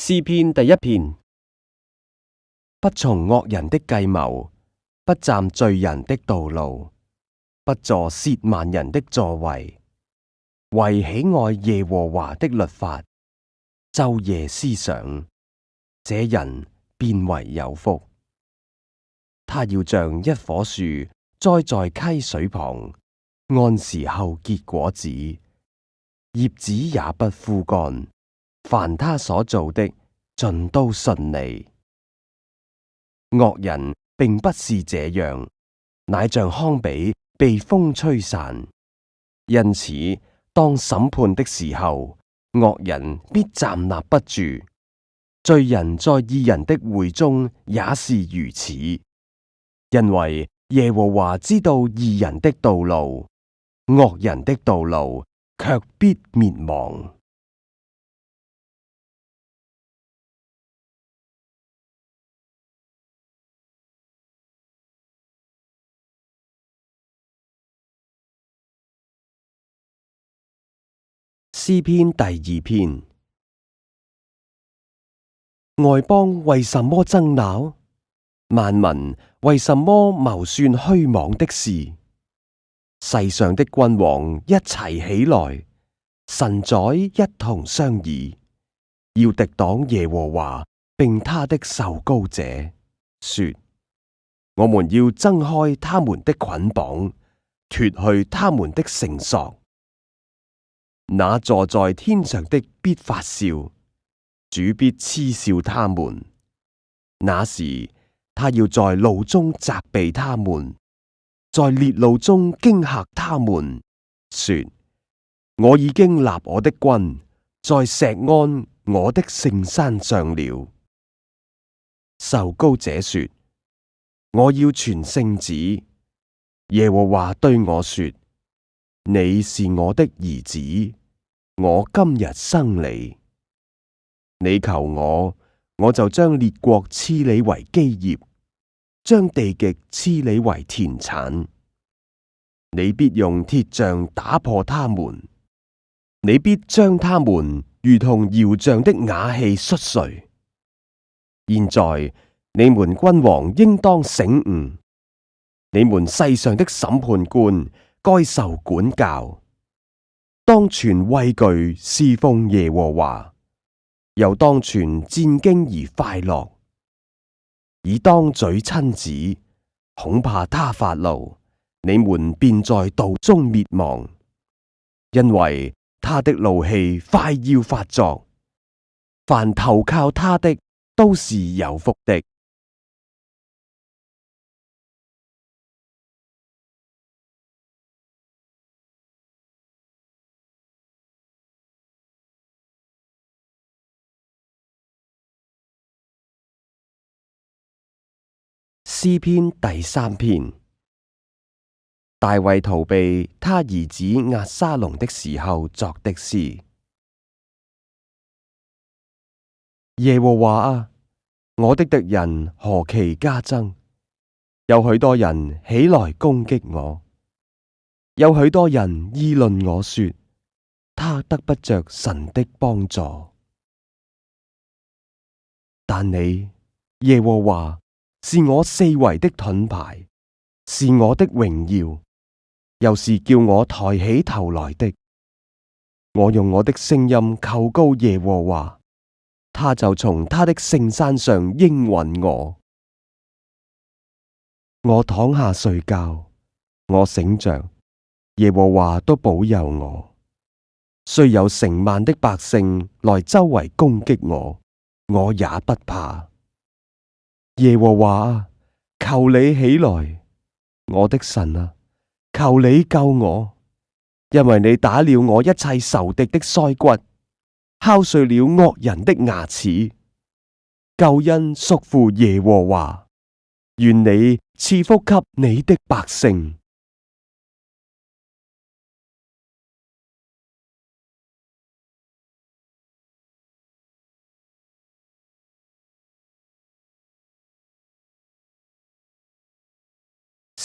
詩篇第一篇。不從惡人的計謀，不站罪人的道路，不坐褻慢人的座位，惟喜愛耶和華的律法，晝夜思想，這人便為有福。他要像一棵樹栽在溪水旁，按時候結果子，葉子也不枯乾。凡他所做的，盡都順利。惡人並不是這樣，乃像糠秕被風吹散。因此，當審判的時候，惡人必站立不住。罪人在義人的會中也是如此，因為耶和華知道義人的道路，惡人的道路卻必滅亡。詩篇第二篇。外邦為什麼爭鬧？萬民為什麼謀算虛妄的事？世上的君王一齊起來，臣宰一同商議，要敵擋耶和華並他的受膏者，說：我們要掙開他們的捆綁，脫去他們的繩索。那坐在天上的必發笑，主必嗤笑他們。那時，他要在怒中責備他們，在烈怒中驚嚇他們，說：我已經立我的君在錫安我的聖山上了。受膏者說：我要傳聖旨。耶和華對我說：你是我的兒子，我今日生你。你求我，我就將列國賜你為基業，將地極賜你為田產。你必用鐵杖打破他們，你必將他們如同窯匠的瓦器摔碎。現在你們君王應當醒悟，你們世上的審判官該受管教。當存畏懼侍奉耶和華，又當存戰兢而快樂。以當嘴親子，恐怕他發怒，你們便在道中滅亡。因為他的怒氣快要發作，凡投靠他的都是有福的。詩篇第三篇。大衛逃避他兒子押沙龍的時候作的詩。耶和華啊，我的敵人何其加增！有許多人起來攻擊我，有許多人議論我說，他得不着神的幫助。但你，耶和華，是我四圍的盾牌，是我的榮耀，又是叫我抬起頭來的。我用我的聲音求告耶和華，他就從他的聖山上應允我。我躺下睡覺，我醒着，耶和華都保佑我。雖有成萬的百姓來周圍攻擊我，我也不怕。耶和華啊，求你起來，我的神啊，求你救我，因為你打了我一切仇敵的腮骨，敲碎了惡人的牙齒。救恩屬乎耶和華，願你賜福給你的百姓。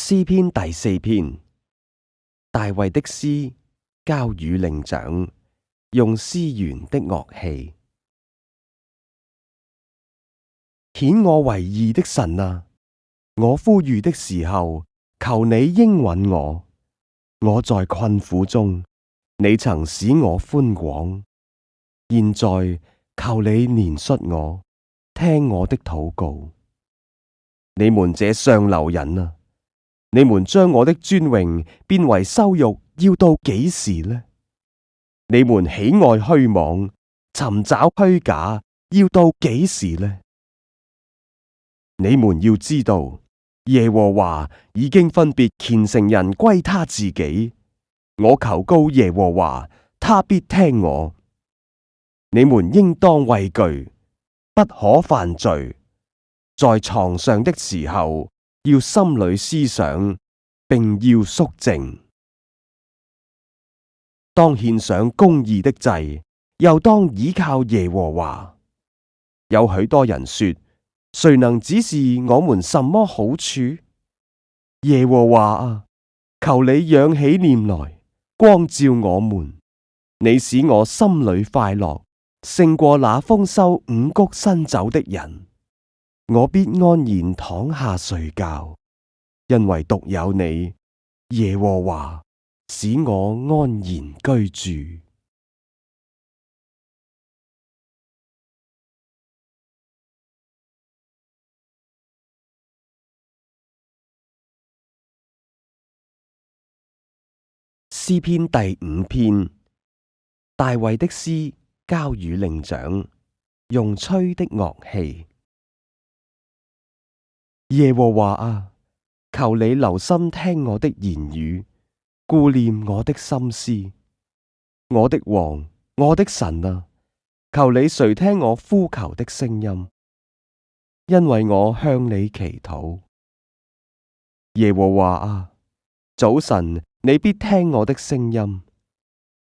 詩篇第四篇。大衛的詩，交與伶長，用絲弦的樂器。顯我為義的神啊，我呼籲的時候，求你應允我。我在困苦中，你曾使我寬廣。現在求你憐恤我，聽我的禱告。你們這上流人啊，你們將我的尊榮變為羞辱，要到幾時呢？你們喜愛虛妄，尋找虛假，要到幾時呢？你們要知道，耶和華已經分別虔誠人歸他自己。我求告耶和華，他必聽我。你們應當畏懼，不可犯罪。在床上的時候，要心裏思想，並要肅靜。當獻上公義的祭，又當倚靠耶和華。有許多人說，誰能指示我們什麼好處？耶和華啊，求你仰起臉來，光照我們。你使我心裏快樂，勝過那豐收五穀新酒的人。我必安然躺下睡覺，因為獨有你，耶和華，使我安然居住。詩篇第5篇，大衛的詩，交與伶長，用吹的樂器。耶和華啊，求你留心聽我的言語，顧念我的心思。我的王，我的神啊，求你垂聽我呼求的聲音，因為我向你祈禱。耶和華啊，早晨你必聽我的聲音，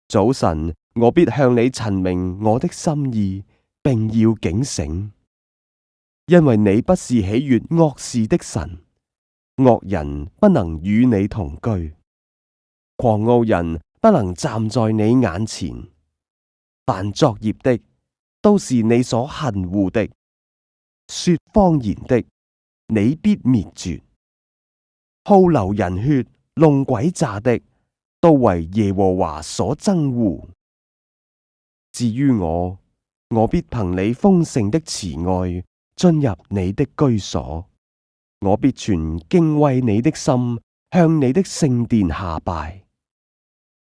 早晨我必向你陳明我的心意，並要警醒。因為你不是喜悅惡事的神，惡人不能與你同居，狂傲人不能站在你眼前。凡作孽的，都是你所恨惡的；說謊言的，你必滅絕。好流人血、弄詭詐的，都為耶和華所憎惡。至於我，我必憑你豐盛的慈愛進入你的居所，我必存敬畏你的心，向你的聖殿下拜。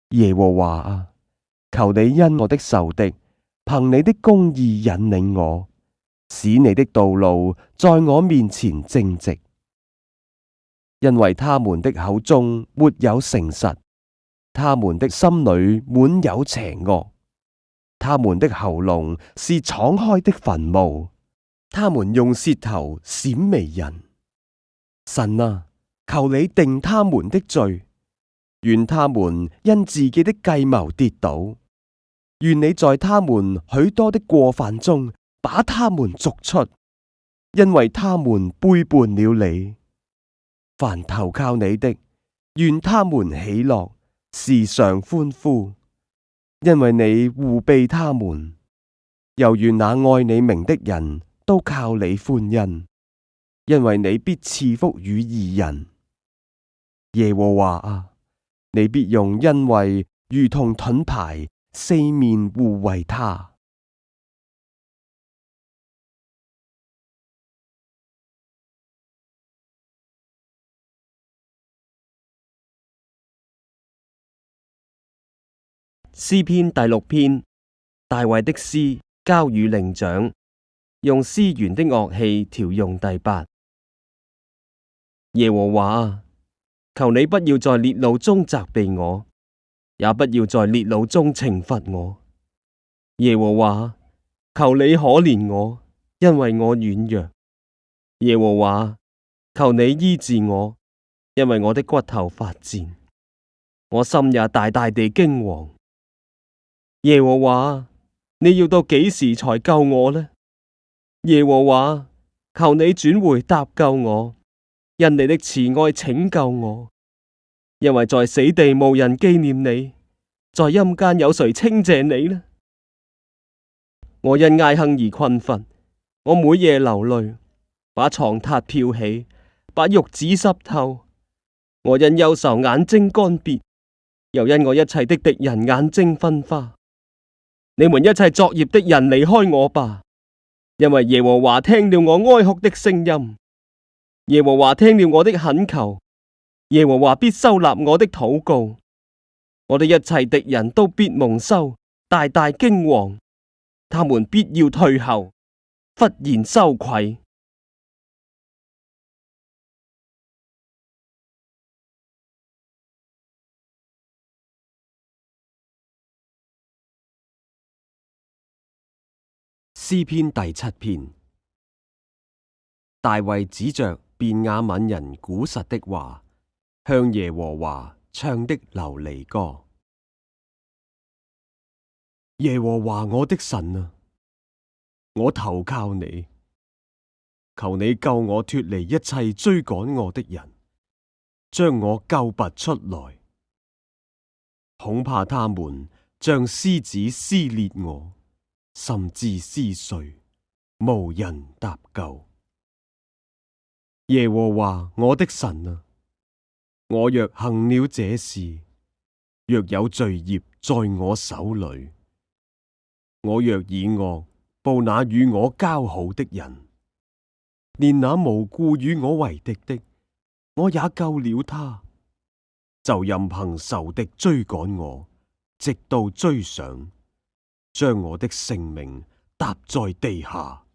耶和華啊，求你因我的仇敵，憑你的公義引領我，使你的道路在我面前正直。因為他們的口中沒有誠實，他們的心裏滿有邪惡，他們的喉嚨是敞開的墳墓。他們用舌頭閃媚人。神啊，求你定他們的罪，願他們因自己的計謀跌倒，願你在他們許多的過犯中把他們逐出，因為他們背叛了你。凡投靠你的，願他們喜樂，時常歡呼，因為你護庇他們。又願那愛你名的人都靠你歡欣，因為你必賜福與義人。耶和華啊，你必用恩惠如同盾牌，四面護衛他。詩篇第6篇，大衛的詩，交與伶長，用絲弦的樂器調用第8。耶和華啊，求你不要在烈怒中責備我，也不要在烈怒中懲罰我。耶和華，求你可憐我，因為我軟弱。耶和華，求你醫治我，因為我的骨頭發戰，我心也大大地驚惶。耶和華，你要到幾時才救我呢？耶和華，求你轉回搭救我，因你的慈愛拯救我。因為在死地無人紀念你，在陰間有誰稱謝你呢？我因唉哼而困乏，我每夜流淚，把床榻漂起，把褥子濕透。我因憂愁眼睛乾癟，又因我一切的敵人眼睛昏花。你們一切作孽的人離開我吧，因為耶和華聽了我哀哭的聲音，耶和華聽了我的懇求，耶和華必收納我的禱告。我的一切敵人都必蒙羞，大大驚惶，他們必要退後，忽然羞愧。詩篇第7篇。大衛指着便雅憫人古實的話，向耶和華唱的流離歌。耶和華我的神啊，我投靠你，求你救我脫離一切追趕我的人，將我救拔出來。恐怕他們像獅子撕裂我，甚至撕碎，無人搭救。耶和華我的神啊，我若行了這事，若有罪孽在我手裏，我若以惡報那與我交好的人，連那無故與我為敵的，我也救了他，就任憑仇敵追趕我，直到追上，將我的性命踏在地下，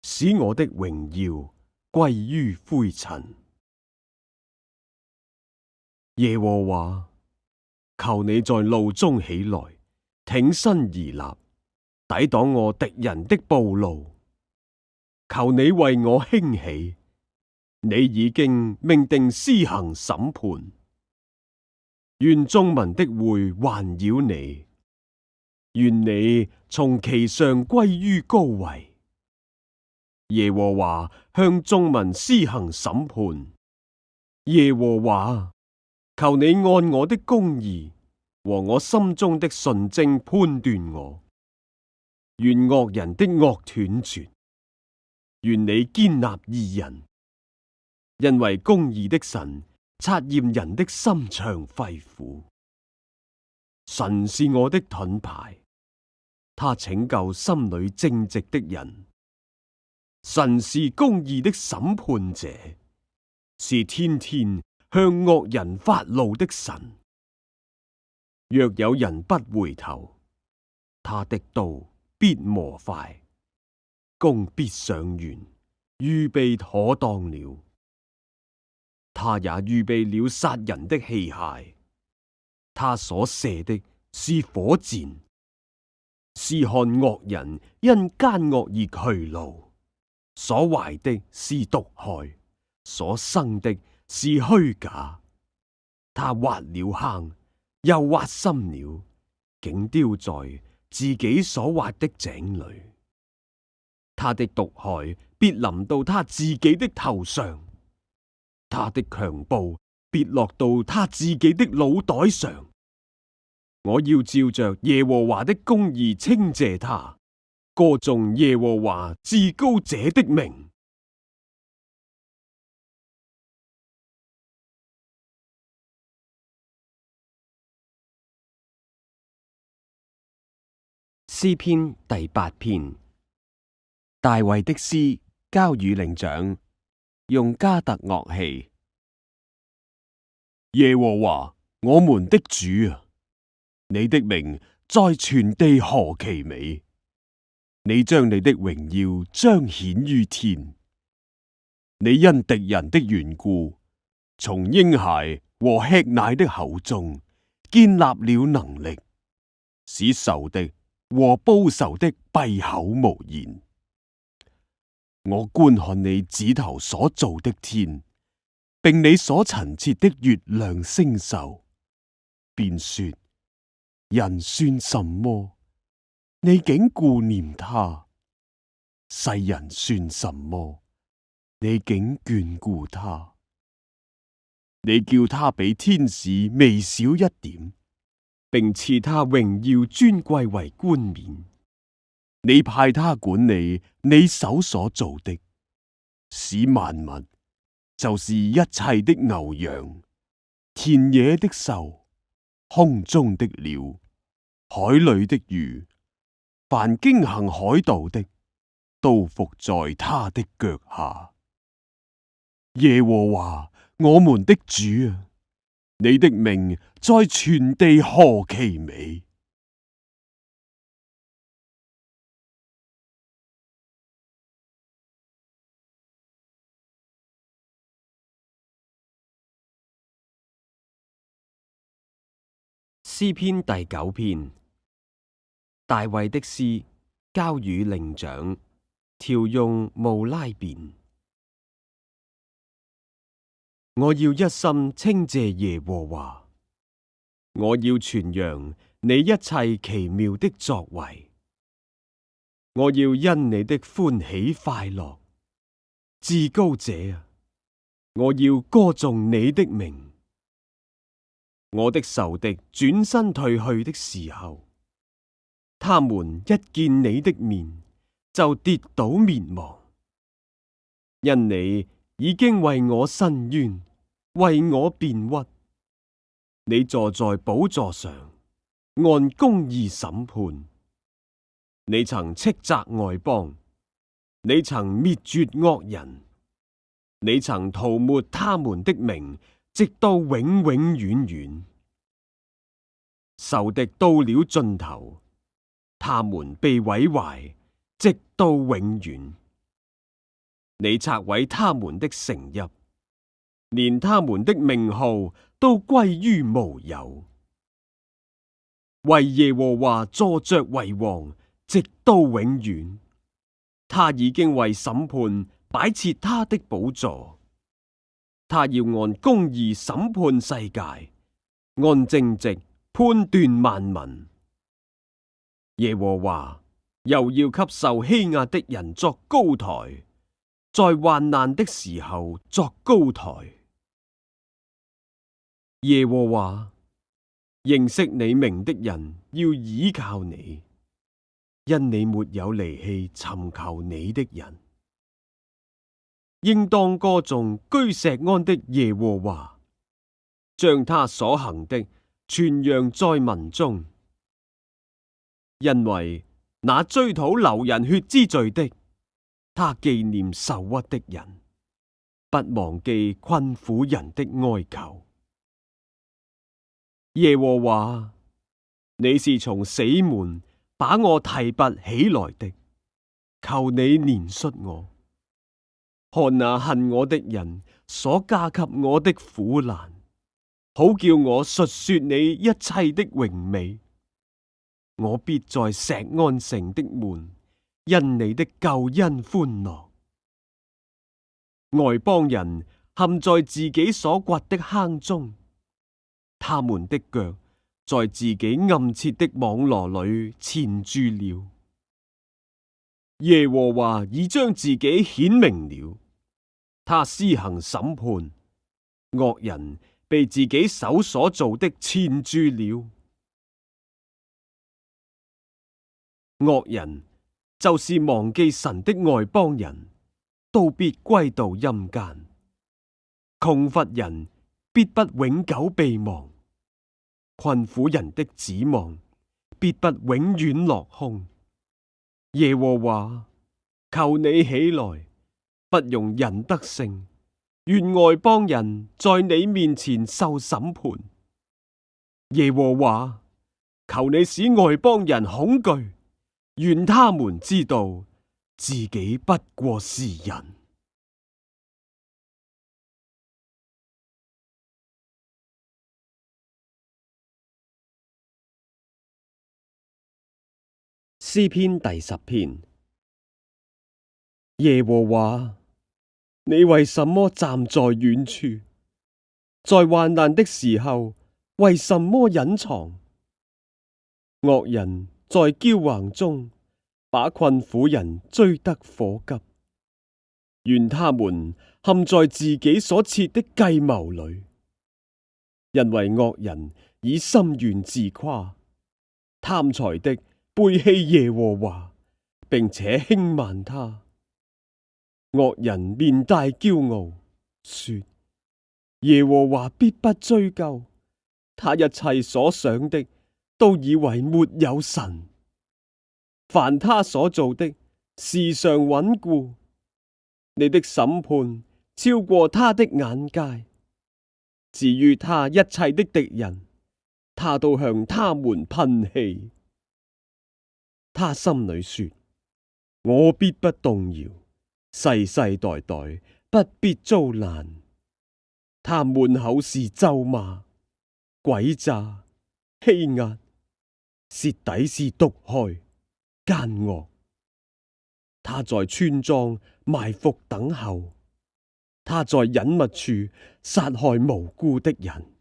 使我的榮耀歸於灰塵。耶和華，求你在怒中起來，挺身而立，抵擋我敵人的暴怒。求你為我興起，你已經命定施行審判。願眾民的會環繞你，願你從其上歸於高位。耶和華向眾民施行審判。耶和華，求你按我的公義和我心中的純正判斷我。願惡人的惡斷絕，願你堅立義人，因為公義的神察驗人的心腸肺腑。神是我的盾牌，他拯救心裏正直的人。神是公義的審判者，是天天向惡人發怒的神。若有人不回頭，他的刀必磨快，弓必上弦，預備妥當了。他也預備了殺人的器械，他所射的是火箭，是看惡人因奸惡而劬勞。所懷的是毒害，所生的是虛假。他挖了坑，又挖深了，竟丟在自己所挖的井裏。他的毒害必臨到他自己的頭上，他的強暴必落到他自己的腦袋上。我要照着耶和華的公義稱謝他，歌頌耶和華至高者的名。詩篇第8篇。大衛的詩交與伶長，用迦特樂器。耶和華我們的主啊，你的名在全地何其美！你將你的榮耀彰顯於天。你因敵人的緣故，從嬰孩和吃奶的口中建立了能力，使仇敵和報仇的閉口無言。我觀看你指頭所造的天，並你所陳設的月亮星宿，便說：人算什麼？你竟顧念他；世人算什麼？你竟眷顧他。你叫他比天使微小一點，並賜他榮耀尊貴為冠冕。你派他管理你手所造的，使萬物，就是一切的牛羊、田野的獸、空中的鳥、海裏的魚，凡經行海道的，都伏在他的腳下。耶和華我們的主啊，你的名在全地何其美！詩篇第9篇，大衛的詩，交與伶長，調用慕拉弁。我要一心稱謝耶和華，我要傳揚你一切奇妙的作為，我要因你的歡喜快樂，至高者啊，我要歌頌你的名。我的仇敵轉身退去的時候，他們一見你的面，就跌倒滅亡。因你已經為我伸冤，為我辯屈。你坐在寶座上，按公義審判。你曾斥責外邦，你曾滅絕惡人，你曾塗抹他們的名，直到永永遠遠。仇敵到了盡頭，他們被毀壞，直到永遠。你拆毀他們的城邑，連他們的名號都歸於無有。為耶和華坐着為王，直到永遠。他已經為審判擺設他的寶座。他要按公義審判世界，按正直判斷萬民。耶和華又要給受欺壓的人作高台，在患難的時候作高台。耶和華，認識你名的人要倚靠你，因你沒有離棄尋求你的人。應當歌頌居錫安的耶和華，將他所行的傳揚在民中。因為那追討流人血之罪的，他紀念受屈的人，不忘記困苦人的哀求。耶和華，你是從死門把我提拔起來的，求你憐恤我。看那恨我的人所加給我的苦難，好叫我述說你一切的榮美。我必在錫安城的門，因你的救恩歡樂。外邦人陷在自己所掘的坑中，他們的腳在自己暗設的網羅裏纏住了。耶和華已將自己顯明了，他施行審判，惡人被自己手所做的纏住了。惡人就是忘記神的外邦人，都必歸到陰間。窮乏人必不永久被忘，困苦人的指望必不永遠落空。耶和華，求你起來，不容人得勝，願外邦人在你面前受審判。耶和華，求你使外邦人恐懼，願他們知道自己不過是人。詩篇第10篇。耶和華，你為什麼站在遠處？在患難的時候，為什麼隱藏？惡人在驕橫中，把困苦人追得火急。願他們陷在自己所設的計謀裏，因為惡人以心願自誇，貪財的背棄耶和華，並且輕慢他。惡人面帶驕傲，說：耶和華必不追究，他一切所想的都以為沒有神。凡他所做的，時常穩固。你的審判超過他的眼界。至於他一切的敵人，他都向他們噴氣。他心裏說：我必不動搖，世世代代不必遭難。他滿口是咒罵、詭詐、欺壓，舌底是毒害、奸惡。他在村莊埋伏等候，他在隱密處殺害無辜的人。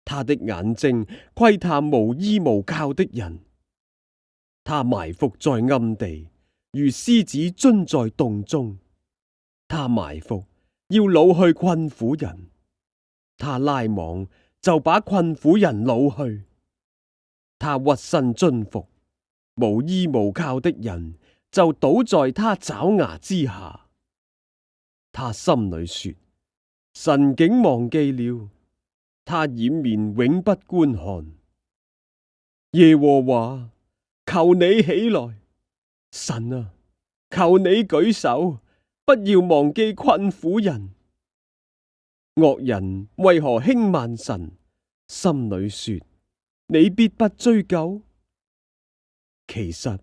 他的眼睛窺探無依無靠的人，他埋伏在暗地，如獅子蹲在洞中。他埋伏要擄去困苦人，他拉網就把困苦人擄去。他屈身蹲伏，無依無靠的人就倒在他爪牙之下。他心裏說：神竟忘記了，他掩面永不觀看。耶和華，求你起來！神啊，求你舉手，不要忘記困苦人。惡人為何輕慢神？心裏說：你必不追究。其實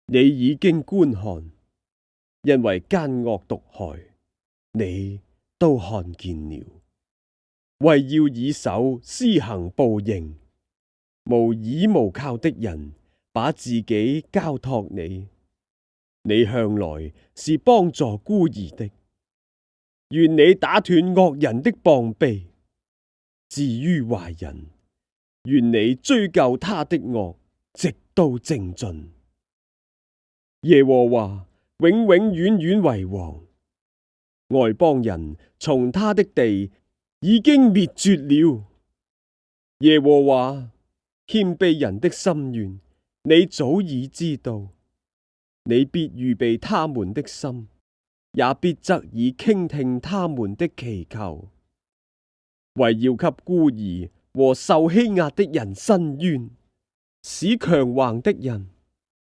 你已經觀看，因為奸惡毒害，你都看見了。為要以手施行報應，無依無靠的人把自己交託你。你向來是幫助孤兒的，願你打斷惡人的膀臂。至於壞人，願你追究他的惡，直到正盡。耶和華永永遠遠為王，外邦人從他的地已經滅絕了。耶和華，謙卑人的心願，你早已知道。你必預備他們的心，也必側耳傾聽他們的祈求，為要給孤兒和受欺壓的人伸冤，使強橫的人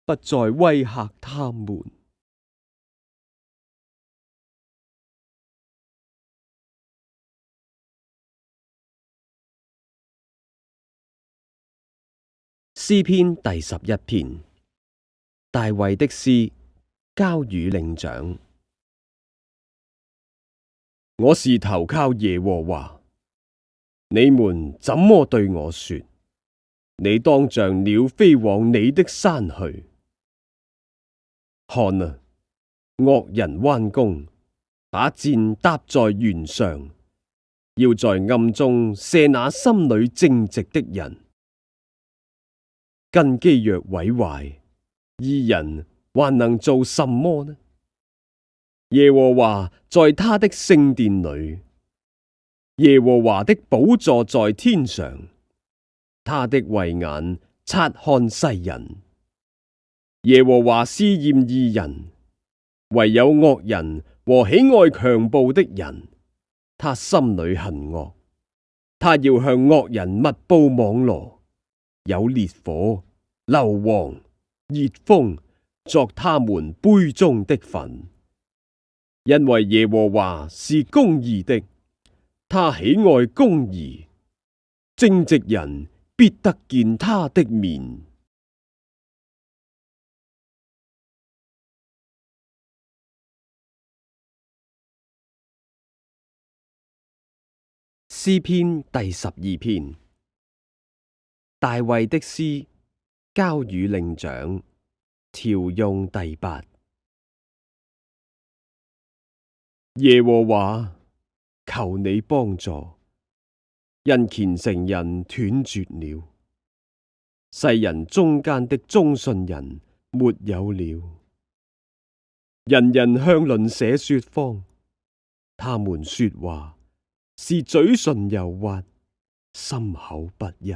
不再威嚇他們。詩篇第11篇，大衛的詩，交與伶長。我是投靠耶和華，你們怎麼對我說？你當像鳥飛往你的山去。看啊，惡人彎弓，把箭搭在弦上，要在暗中射那心裏正直的人。根基若毀壞，義人還能做什麼呢？耶和華在他的聖殿裏，耶和華的寶座在天上，他的慧眼察看世人。耶和華試驗義人，唯有惡人和喜愛強暴的人，他心裏恨惡。他要向惡人密布網羅，有烈火、硫磺、熱風作他們杯中的粉。因為耶和華是公義的，他喜愛公義，正直人必得見他的面。詩篇第12篇，大衛的詩，交與伶長。調用第8。耶和華，求你幫助，因虔誠人斷絕了，世人中間的忠信人沒有了。人人向鄰舍說謊，他們說話是嘴唇油滑，心口不一。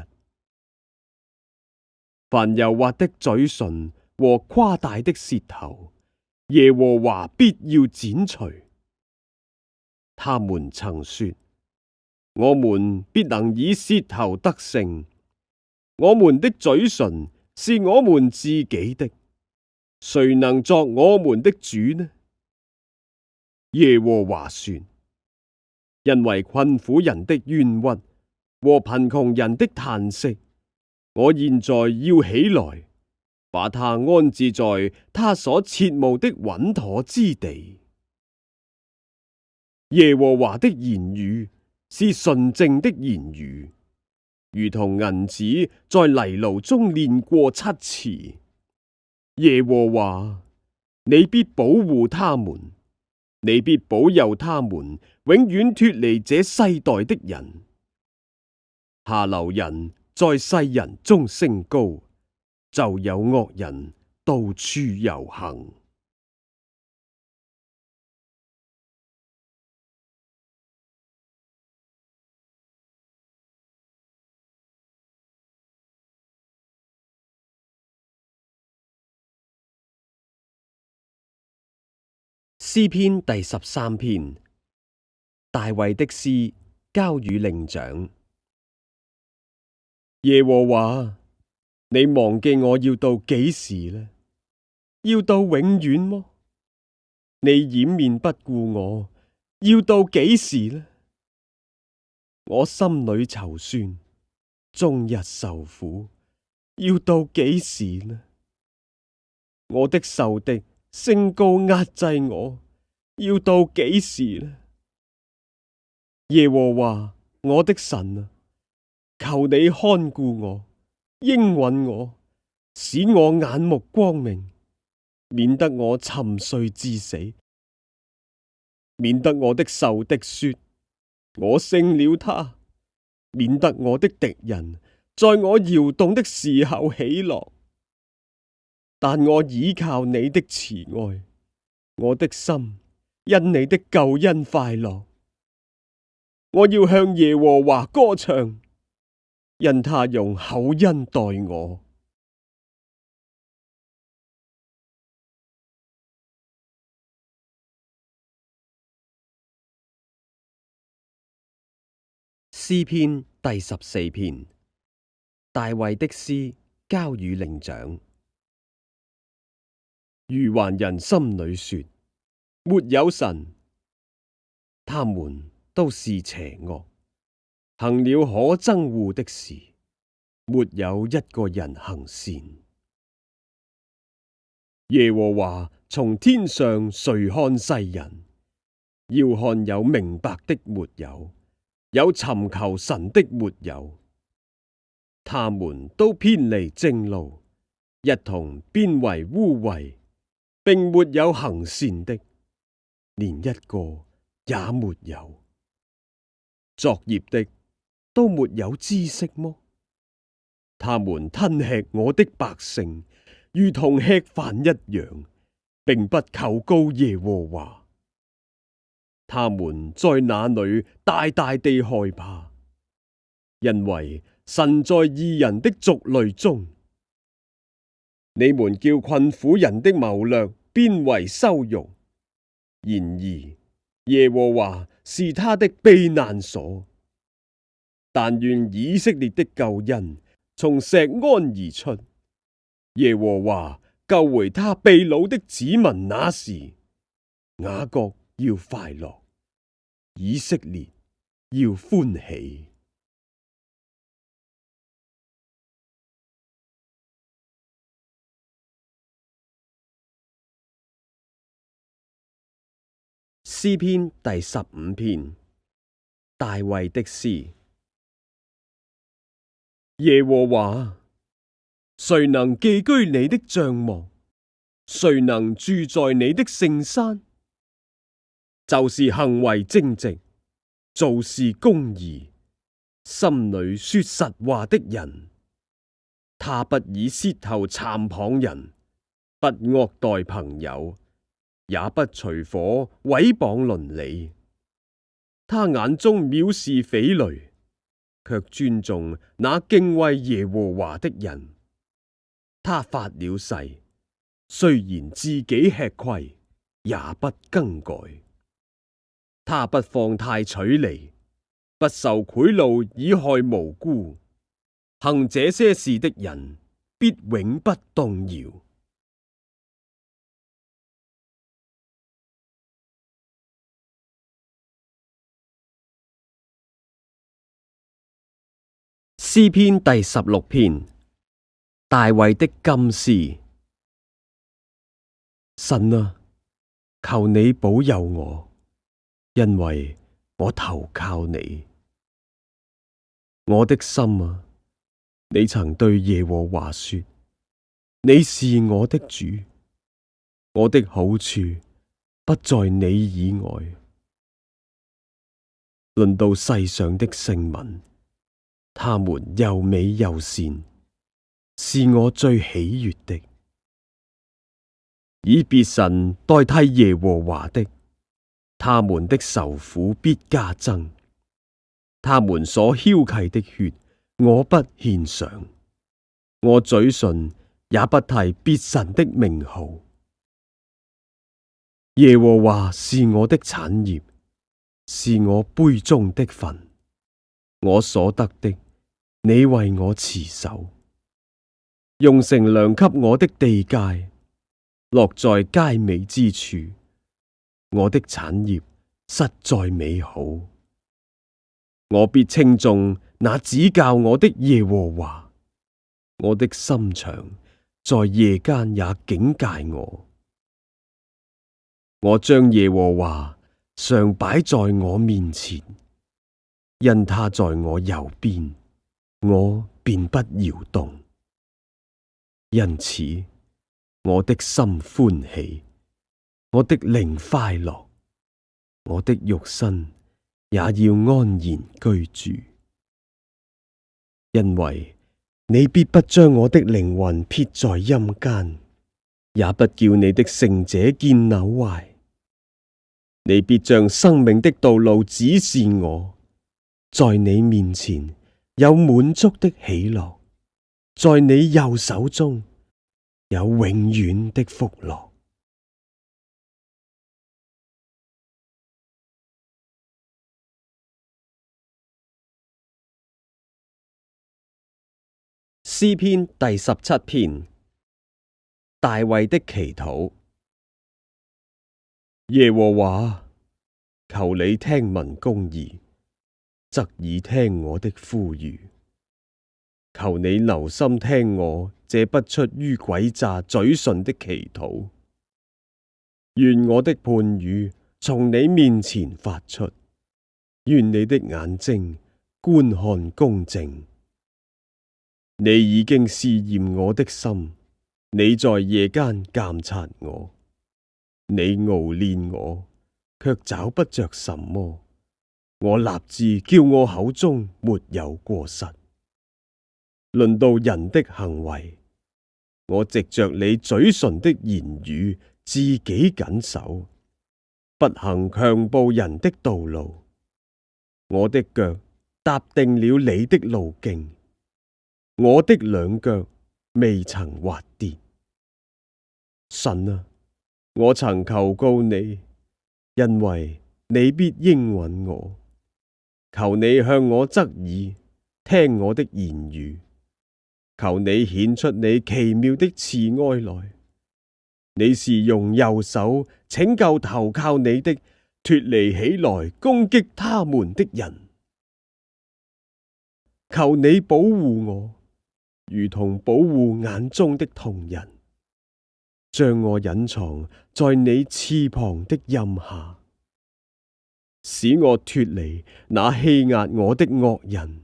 凡油滑的嘴唇和誇大的舌頭，耶和華必要剪除。他們曾說：我們必能以舌頭得勝，我們的嘴唇是我們自己的，誰能作我們的主呢？耶和華說：因為困苦人的冤屈和貧窮人的嘆息，我現在要起來，把他安置在他所切慕的穩妥之地。耶和華的言語是純正的言語，如同銀子在泥爐中煉過7次。耶和華，你必保護他們，你必保佑他們，永遠脫離這世代的人。下流人在世人中升高，就有惡人到處遊行。詩篇第13篇，大衛的詩交與伶長。耶和華，你忘記我要到幾時呢？要到永遠麼？你掩面不顧我，要到幾時呢？我心裏籌算，終日受苦，要到幾時呢？我的仇敵升高壓制我，要到幾時呢？耶和華，我的神啊，求你看顧我，應允我，使我眼目光明，免得我沉睡至死，免得我的仇敵說我勝了他，免得我的敵人在我搖動的時候喜樂。但我倚靠你的慈愛，我的心因你的救恩快樂。我要向耶和華歌唱，因他用厚恩待我。詩篇第14篇，大衛的詩交與伶長。愚頑人心裏說：沒有神，他們都是邪惡，行了可憎惡的事，沒有一個人行善。耶和華從天上垂看世人，要看有明白的沒有，有尋求神的沒有。他們都偏離正路，一同變為污穢，並沒有行善的，連一個也沒有。作孽的都沒有知識麼？他們吞吃我的百姓，如同吃飯一樣，並不求告耶和華。他們在那裏大大地害怕，因為神在義人的族類中。你們叫困苦人的謀略變為羞辱，然而耶和華是他的避難所。但願以色列的救恩從錫安而出，耶和華救回他被擄的子民那時，雅各要快樂，以色列要歡喜。詩篇第15篇，大衛的詩。耶和華，誰能寄居你的帳幕？誰能住在你的聖山？就是行為正直、做事公義、心裏說實話的人。他不以舌頭讒謗人，不惡待朋友，也不隨夥毀謗鄰里。他眼中藐視匪類，卻尊重那敬畏耶和華的人。他發了誓，雖然自己吃虧，也不更改。他不放貸取利，不受賄賂以害無辜，行這些事的人必永不動搖。詩篇第16篇，大衛的金詩。神啊，求你保佑我，因為我投靠你。我的心啊，你曾對耶和華說，你是我的主，我的好處不在你以外。論到世上的聖民，他們又美又善，是我最喜悦的。以別神代替耶和華的，他們的愁苦必加增。他們所澆奠的血，我不獻上，我嘴唇也不提別神的名號。耶和華是我的產業，是我杯中的分，我所得的，你為我持守，用繩量給我的地界，落在佳美之處。我的產業實在美好，我必稱頌那指教我的耶和華。我的心腸在夜間也警戒我。我將耶和華常擺在我面前，因他在我右邊，我便不搖動。因此我的心歡喜，我的靈快樂，我的肉身也要安然居住。因為你必不將我的靈魂撇在陰間，也不叫你的聖者見朽壞。你必將生命的道路指示我，在你面前有滿足的喜樂，在你右手中有永遠的福樂。詩篇第17篇，大衛的祈禱。耶和華，求你聽聞公義，側耳聽我的呼籲。求你留心聽我這不出於詭詐嘴唇的祈禱。願我的判語從你面前發出，願你的眼睛觀看公正。你已經試驗我的心，你在夜間監察我。你熬練我，卻找不着什麼。我立志叫我口中沒有過失。論到人的行為，我藉着你嘴唇的言語，自己謹守，不行強暴人的道路。我的腳踏定了你的路徑，我的兩腳未曾滑跌。神啊，我曾求告你，因為你必應允我。求你向我側耳，聽我的言語。求你顯出你奇妙的慈愛來。你是用右手拯救投靠你的，脫離起來攻擊他們的人。求你保護我，如同保護眼中的瞳人。將我隱藏在你翅膀的蔭下，使我脫離那欺壓我的惡人，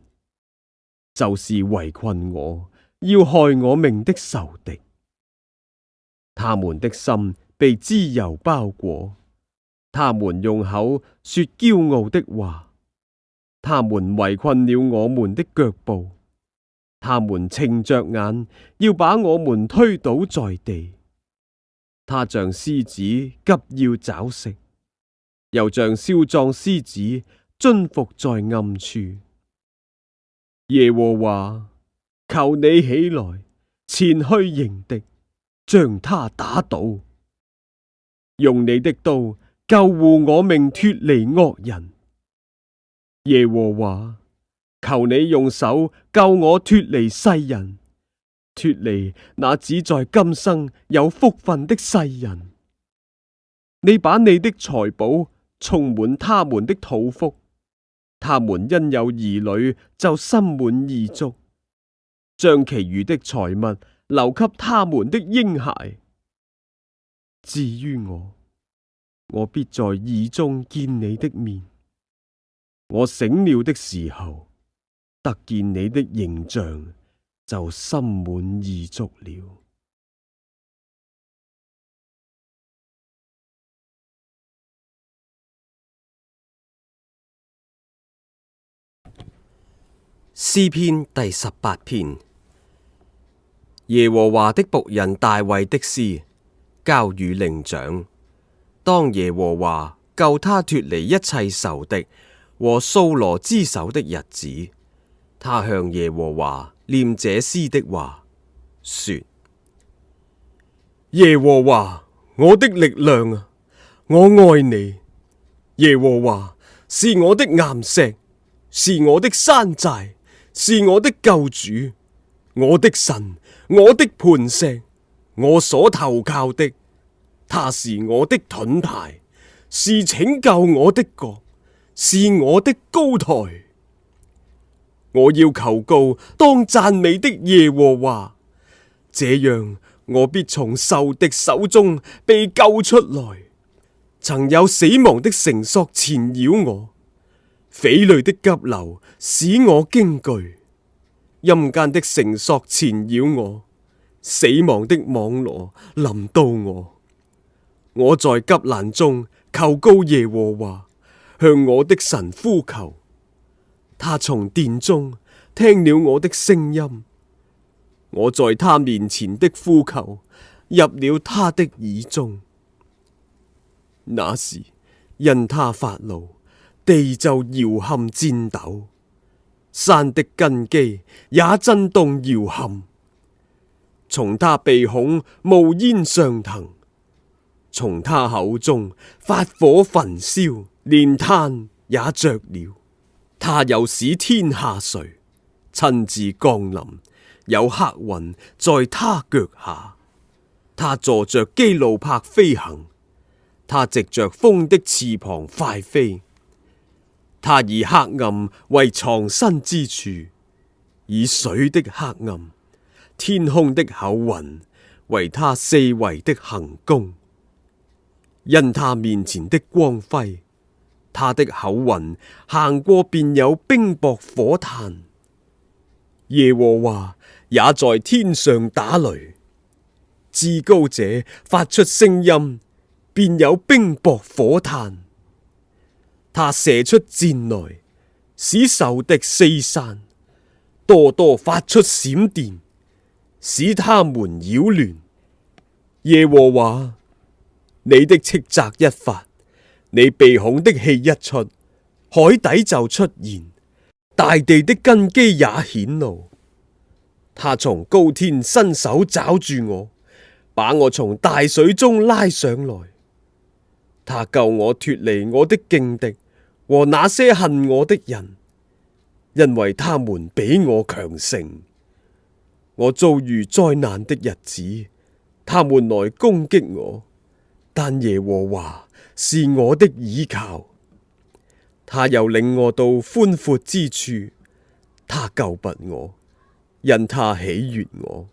就是圍困我，要害我命的仇敵。他們的心被脂油包裹，他們用口說驕傲的話，他們圍困了我們的腳步，他們噙着眼，要把我們推倒在地。他像獅子急要找食，又像少壯獅子蹲伏在暗處。耶和華，求你起來，前去迎敵，將他打倒。用你的刀救護我命脱離惡人。耶和華，求你用手救我脱離世人，脱離那只在今生有福分的世人。你把你的財寶充滿他們的肚腹，他們因有兒女就心滿意足，將其餘的財物留給他們的嬰孩。至於我必在義中見你的面。我醒了的時候，得見你的形象，就心滿意足了。詩篇第18篇。耶和華的僕人大衛的詩，交與伶長。當耶和華救他脱離一切仇敵和掃羅之手的日子，他向耶和華念這詩的話，說：耶和華，我的力量啊，我愛你。耶和華是我的岩石，是我的山寨，是我的救主，我的神，我的磐石，我所投靠的。他是我的盾牌，是拯救我的角，是我的高台。我要求告當讚美的耶和華，這樣我必從仇敵手中被救出來。曾有死亡的繩索纏繞我，匪類的急流使我驚懼，陰間的繩索纏繞我，死亡的網羅臨到我。我在急難中求告耶和華，向我的神呼求。他從殿中聽了我的聲音，我在他面前的呼求入了他的耳中。那時因他發怒，地就搖撼顫抖，山的根基也震動搖撼。從他鼻孔冒煙上騰，從他口中發火焚燒，連炭也着了。他又使天下垂，親自降臨，有黑雲在他腳下。他坐着基路伯飛行，他藉着風的翅膀快飛。他以黑暗為藏身之處，以水的黑暗、天空的厚雲為他四圍的行宮。因他面前的光輝，他的厚雲行過便有冰雹火炭。耶和華也在天上打雷，至高者發出聲音，便有冰雹火炭。他射出箭來，使仇敵四散，多多發出閃電，使他們擾亂。耶和華，你的斥責一發，你鼻孔的氣一出，海底就出現，大地的根基也顯露。他從高天伸手抓住我，把我從大水中拉上來。他救我脫離我的勁敵和那些恨我的人，因為他們比我強盛。我遭遇災難的日子，他們來攻擊我，但耶和華是我的倚靠。他又領我到寬闊之處，他救拔我，因他喜悅我。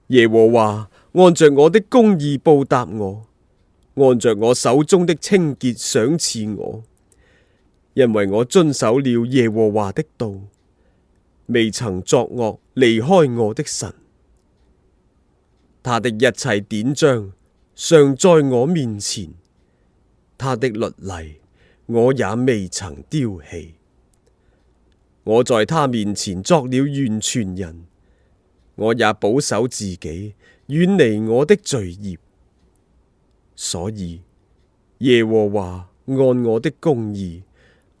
耶和華按着我的公義報答我，按着我手中的清潔賞賜我，因為我遵守了耶和華的道，未曾作惡離開我的神。他的一切典章常在我面前，他的律例我也未曾丟棄。我在他面前作了完全人，我也保守自己，遠離我的罪孽。所以耶和華按我的公義，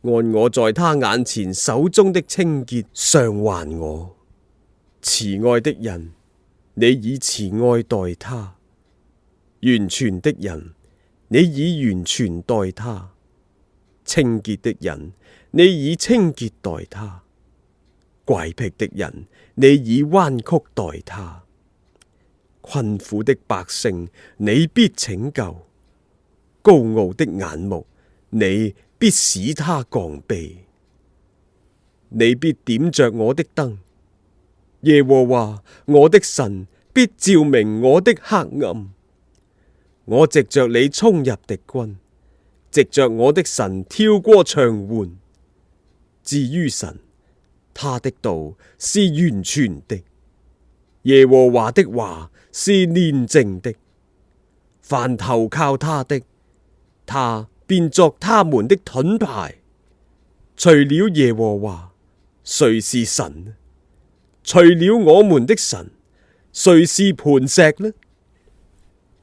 按我在他眼前手中的清潔償還我。慈愛的人，你以慈愛待他；完全的人，你以完全待他；清潔的人，你以清潔待他；怪僻的人，你以彎曲待他；困苦的百姓，你必拯救；高傲的眼目，你必使他降卑。你必點着我的燈，耶和華我的神必照明我的黑暗。我藉着你衝入敵軍，藉着我的神跳過牆垣。至於神，他的道是完全的，耶和華的話是煉淨的。凡投靠他的，他便作他們的盾牌。除了耶和華，誰是神？除了我們的神，誰是磐石呢？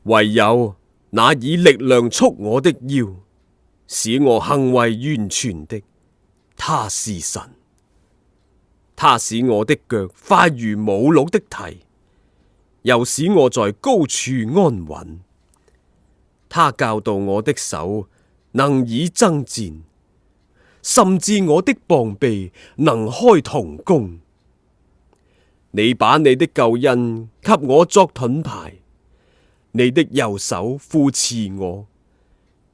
唯有那以力量束我的腰，使我行為完全的，他是神。他使我的腳快如母鹿的蹄，又使我在高處安穩。他教導我的手能以爭戰，甚至我的膀臂能開銅弓。你把你的救恩給我作盾牌，你的右手扶持我，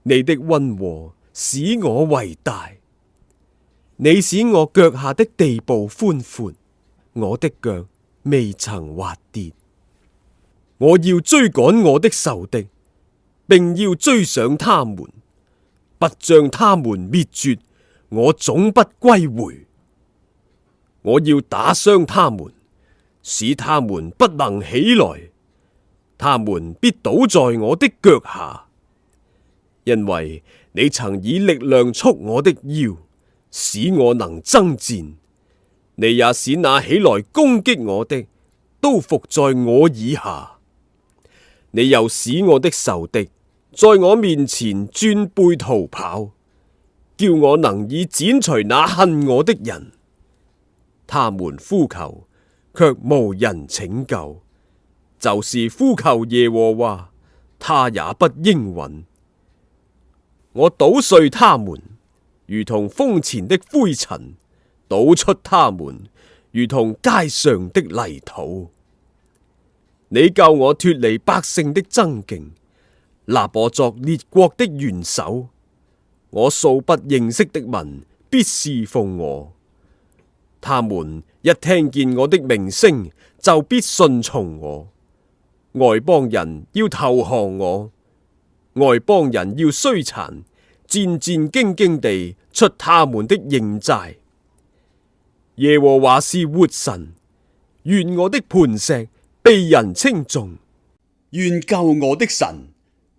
你的溫和使我為大。你使我腳下的地步寬闊，我的腳未曾滑跌。我要追趕我的仇敵，並要追上他們，不將他們滅絕，我總不歸回。我要打傷他們，使他們不能起來，他們必倒在我的腳下。因為你曾以力量束我的腰，使我能爭戰。你也使那起來攻擊我的，都伏在我以下。你又使我的仇敵在我面前轉背逃跑，叫我能以剪除那恨我的人。他們呼求，卻無人拯救，就是呼求耶和華，他也不應允。我搗碎他們，如同風前的灰塵；倒出他們，如同街上的泥土。你救我脱離百姓的爭競，立我作列國的元首。我素不認識的民必侍奉我，他們一聽見我的名聲，就必順從我。外邦人要投降我，外邦人要衰殘，戰戰兢兢地出他們的營寨。耶和華是活神，願我的磐石被人稱頌，願救我的神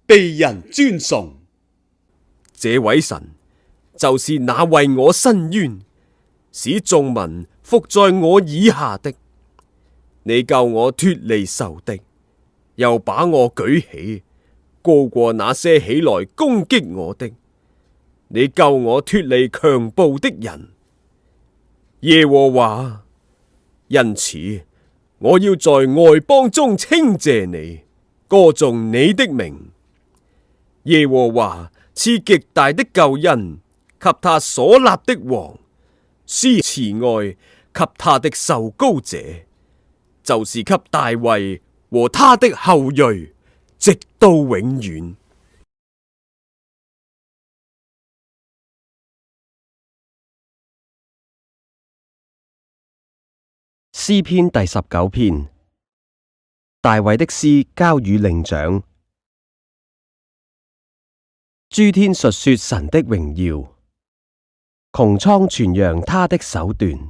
被人尊崇。這位神就是那為我伸冤，使眾民伏在我以下的。你救我脱離仇敵，又把我舉起，高過那些起來攻擊我的。你救我脱離強暴的人。耶和華，因此我要在外邦中稱謝你，歌頌你的名。耶和華賜極大的救恩給他所立的王，施慈愛給他的受膏者，就是給大衛和他的後裔，直到永遠。詩篇第19篇，大衛的詩交與伶長。諸天述說神的榮耀，穹蒼傳揚他的手段。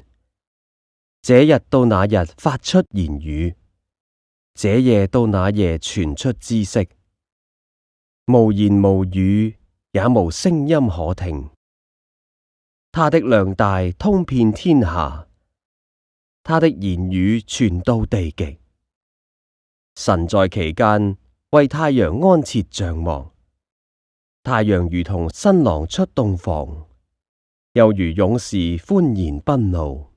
這日到那日發出言語，這夜到那夜傳出知識。無言無語，也無聲音可聽。他的量大通遍天下，他的言語傳到地極。神在其間為太陽安設帳幕，太陽如同新郎出洞房，又如勇士歡然奔路。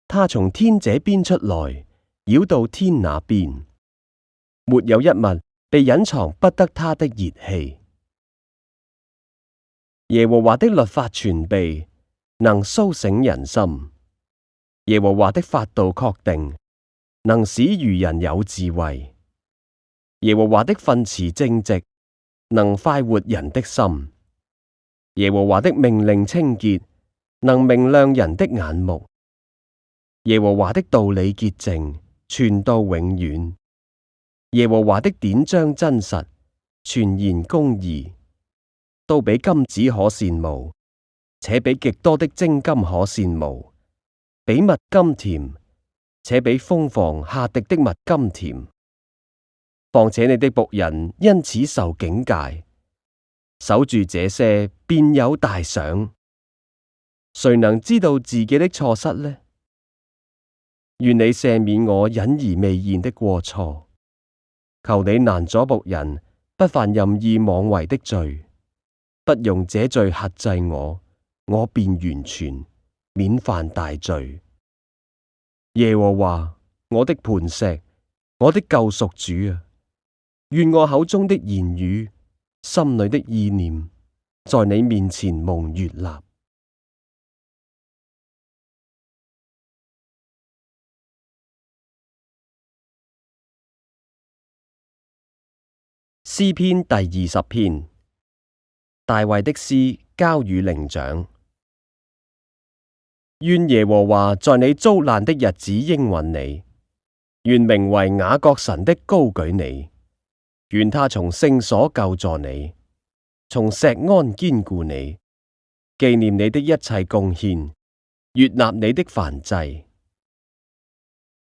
他從天這邊出來，繞到天那邊。沒有一物被隱藏不得他的熱氣。耶和華的律法全備，能蘇醒人心。耶和華的法度確定，能使愚人有智慧。耶和華的訓詞正直，能快活人的心。耶和華的命令清潔，能明亮人的眼目。耶和華的道理潔淨，傳到永遠。耶和華的典章真實，全然公義，都比金子可羨慕，且比極多的精金可羨慕，比蜜甘甜，且比蜂房下滴的蜜甘甜。況且你的僕人因此受警戒，守住這些便有大賞。誰能知道自己的錯失呢？願你赦免我隱而未現的過錯，求你攔阻僕人不犯任意妄為的罪，不用這罪轄制我，我便完全免犯大罪。耶和華，我的磐石，我的救贖主啊！願我口中的言語，心裏的意念，在你面前蒙悅納。詩篇第20篇，大衛的詩交與伶長。願耶和華在你遭難的日子應允你，願名為雅各神的高舉你。願他從聖所救助你，從錫安堅固你，紀念你的一切貢獻，悅納你的燔祭，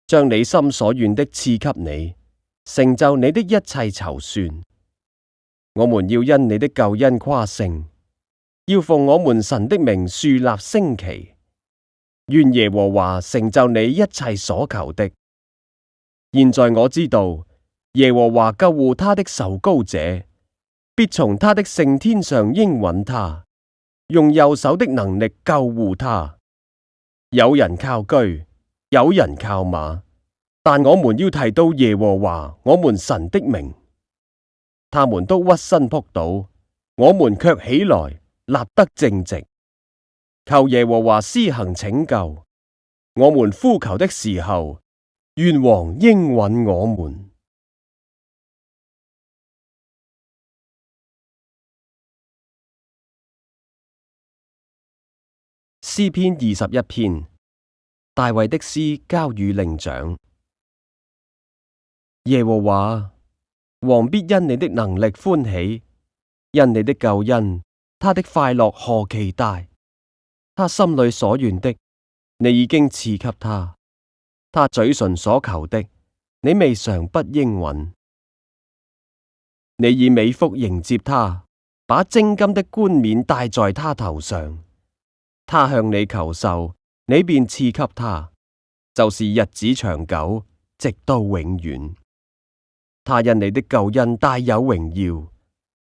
將你心所願的賜給你，成就你的一切籌算。我們要因你的救恩誇勝，要奉我們神的名豎立升旗。願耶和華成就你一切所求的。現在我知道，耶和華救護他的受膏者，必從他的聖天上應允他，用右手的能力救護他。有人靠車，有人靠馬，但我們要提到耶和華我們神的名。他們都屈身仆倒，我們卻起來，立得正直。求耶和華施行拯救，我們呼求的時候，願王應允我們。詩篇21篇，大衛的詩交與伶長。耶和華，王必因你的能力歡喜，因你的救恩，他的快樂何其大！他心裏所願的，你已經賜給他；他嘴唇所求的，你未嘗不應允。你以美福迎接他，把精金的冠冕戴在他頭上。他向你求壽，你便賜給他，就是日子長久，直到永遠。他因你的救恩大有榮耀，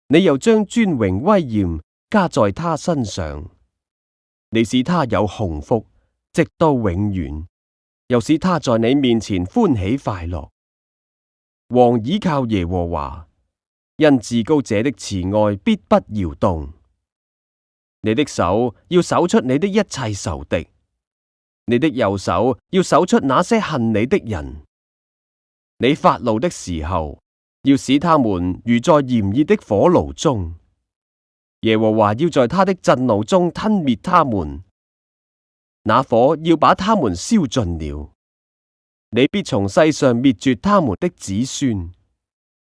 你又將尊榮威嚴加在他身上。你使他有鴻福，直到永遠，又使他在你面前歡喜快樂。王倚靠耶和華，因至高者的慈愛必不搖動。你的手要搜出你的一切仇敵，你的右手要搜出那些恨你的人。你發怒的時候，要使他們如在炎熱的火爐中。耶和華要在他的震怒中吞滅他們，那火要把他們燒盡了。你必從世上滅絕他們的子孫，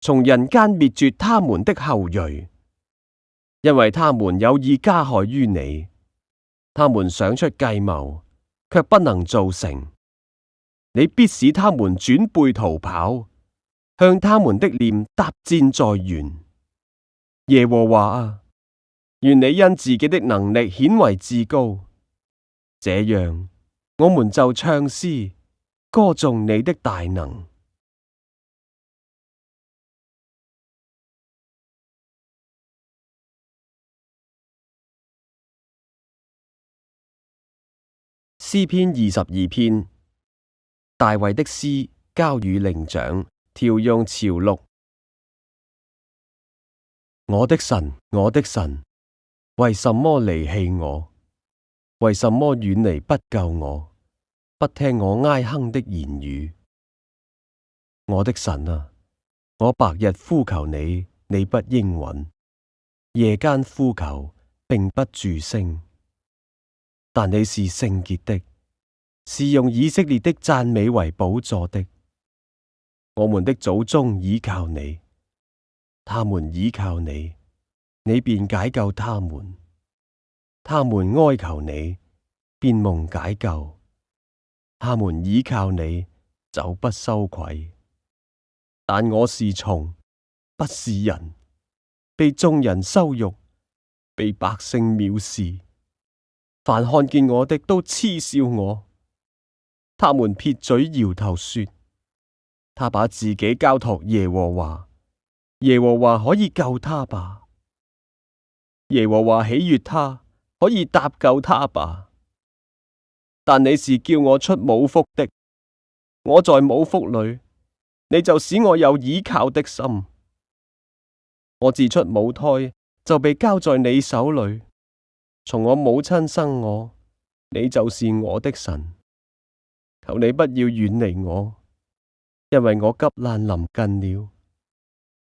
從人間滅絕他們的後裔。因為他們有意加害於你，他們想出計謀，卻不能造成。你必使他們轉背逃跑，向他們的臉搭箭在原。耶和華啊，願你因自己的能力顯為至高，這樣我們就唱詩，歌頌你的大能。詩篇22篇，大衛的詩交與伶長，調用潮錄。我的神，我的神，為什麼離棄我？為什麼遠離不救我？不聽我哀哼的言語？我的神啊，我白日呼求你，你不應允；夜間呼求，並不住聲。但你是聖潔的，是用以色列的讚美為寶座的。我們的祖宗倚靠你，他們倚靠你，你便解救他們。他們哀求你，便蒙解救。他們倚靠你，就不羞愧。但我是蟲，不是人，被眾人羞辱，被百姓藐視。凡看見我的都嗤笑我。他們撇嘴搖頭說：他把自己交託耶和華，耶和華可以救他吧？耶和華喜悅他，可以搭救他吧？但你是叫我出母腹的，我在母腹裏，你就使我有倚靠的心。我自出母胎就被交在你手裏，從我母親生我，你就是我的神。求你不要遠離我，因為我急難臨近了，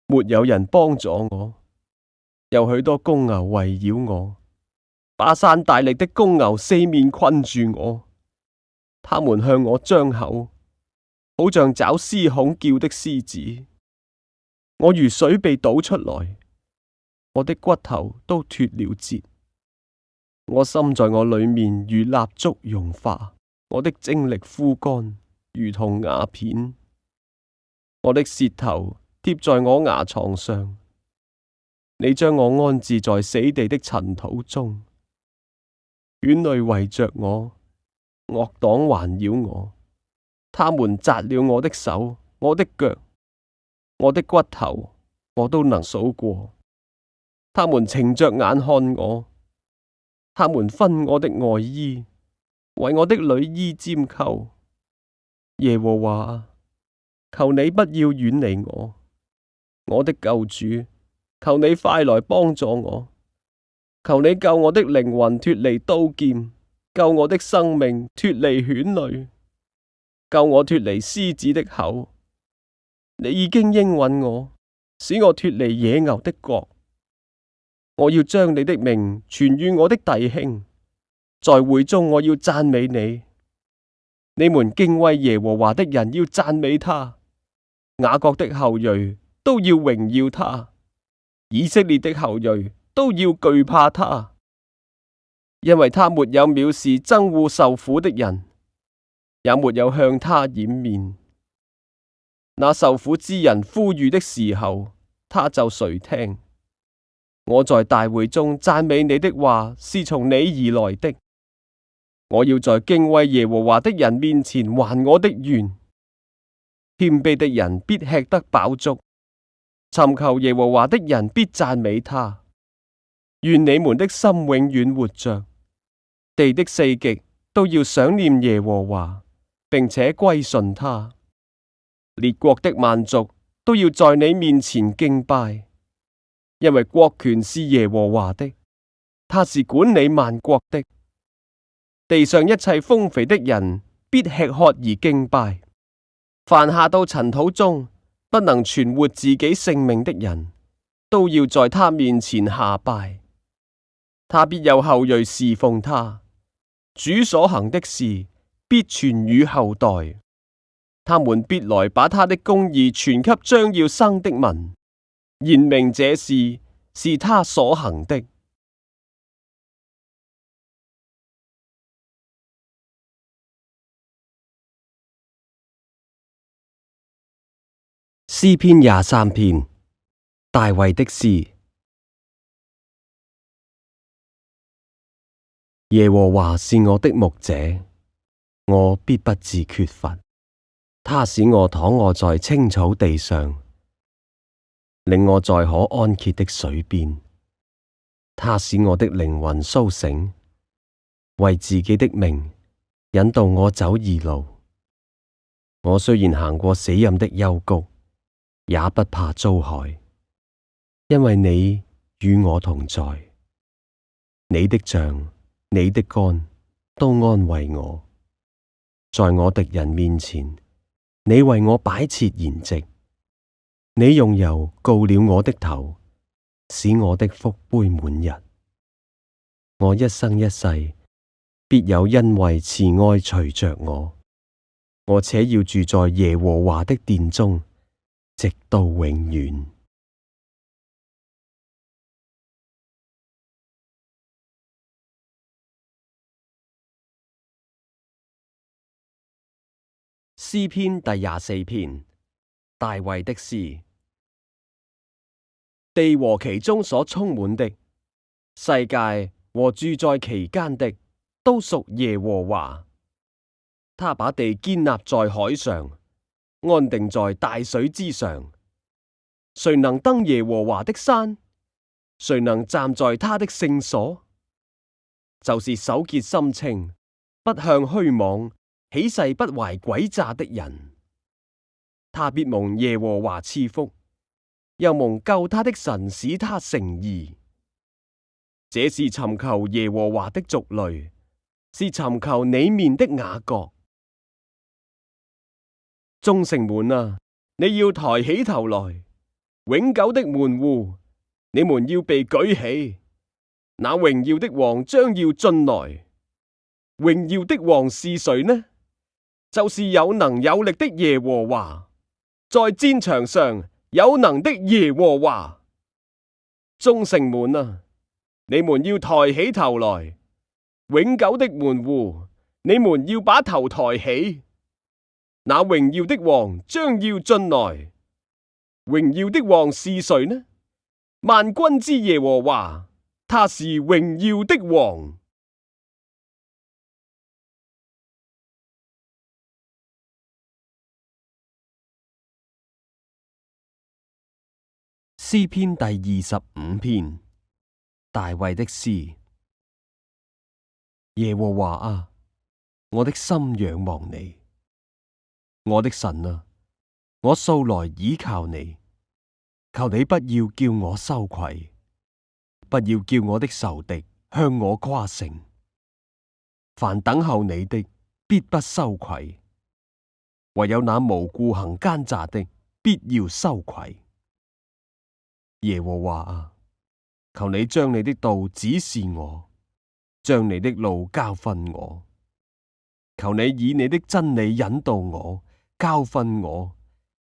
沒有人幫助我，有許多公牛圍繞我，巴山大力的公牛四面困住我，他們向我張口，好像找獅孔叫的獅子。我如水被倒出來，我的骨頭都脫了節，我心在我裏面如蠟燭融化，我的精力枯乾，如同瓦片。我的舌頭貼在我牙床上，你將我安置在死地的塵土中。犬類圍着我，惡黨環繞我，他們扎了我的手，我的腳，我的骨頭，我都能數過。他們噙着眼看我，他們分我的外衣，為我的裡衣拈鬮。耶和華啊，求你不要遠離我，我的救主，求你快來幫助我。求你救我的靈魂脫離刀劍，救我的生命脫離犬類，救我脫離獅子的口。你已經應允我，使我脫離野牛的角。我要將你的名傳與我的弟兄，在會中我要讚美你。你們敬畏耶和華的人要讚美他，雅各的後裔都要榮耀他，以色列的後裔都要懼怕他，因為他沒有藐視憎惡受苦的人，也沒有向他掩面。那受苦之人呼籲的時候，他就垂聽。我在大會中讚美你的話是從你而來的。我要在敬畏耶和華的人面前還我的願。謙卑的人必吃得飽足，尋求耶和華的人必讚美他。願你們的心永遠活着，地的四極都要想念耶和華，並且歸順他。列國的萬族都要在你面前敬拜，因為國權是耶和華的，他是管理萬國的。地上一切豐肥的人必吃喝而敬拜。凡下到塵土中不能存活自己性命的人，都要在他面前下拜。他必有後裔侍奉他，主所行的事必傳與後代。他們必來把他的公義傳給將要生的民，言明這事是他所行的。詩篇23篇，大衛的詩。耶和華是我的牧者，我必不致缺乏。他使我躺臥在青草地上，領我在可安歇的水邊。他使我的靈魂蘇醒，為自己的名引導我走義路。我雖然行過死蔭的幽谷，也不怕遭害，因為你與我同在。你的杖、你的竿都安慰我。在我敵人面前，你為我擺設筵席。你用油膏了我的頭，使我的福杯滿溢。我一生一世必有恩惠慈愛隨着我，我且要住在耶和華的殿中，直到永遠。詩篇第24篇，大衛的詩。地和其中所充滿的，世界和住在其間的，都屬耶和華。他把地建立在海上，安定在大水之上。誰能登耶和華的山？誰能站在他的聖所？就是手潔心清，不向虛妄，起誓不懷詭詐的人。他必蒙耶和華賜福，又蒙救他的神使他成義。這是尋求耶和華的族類，是尋求你面的雅各。眾城門啊，你要抬起頭來，永久的門戶，你們要被舉起。那榮耀的王將要進來。榮耀的王是誰呢？就是有能有力的耶和華，在戰場上有能的耶和華。眾城門啊，你們要抬起頭來，永久的門戶，你們要把頭抬起。那榮耀的王將要進來。榮耀的王是誰呢？萬軍之耶和華，他是榮耀的王。詩篇第25篇，大衛的詩。耶和華啊，我的心仰望你。我的神啊，我素來倚靠你，求你不要叫我羞愧，不要叫我的仇敵向我誇勝。凡等候你的，必不羞愧；唯有那無故行奸詐的，必要羞愧。耶和華啊，求你將你的道指示我，將你的路教訓我。求你以你的真理引導我，教訓我，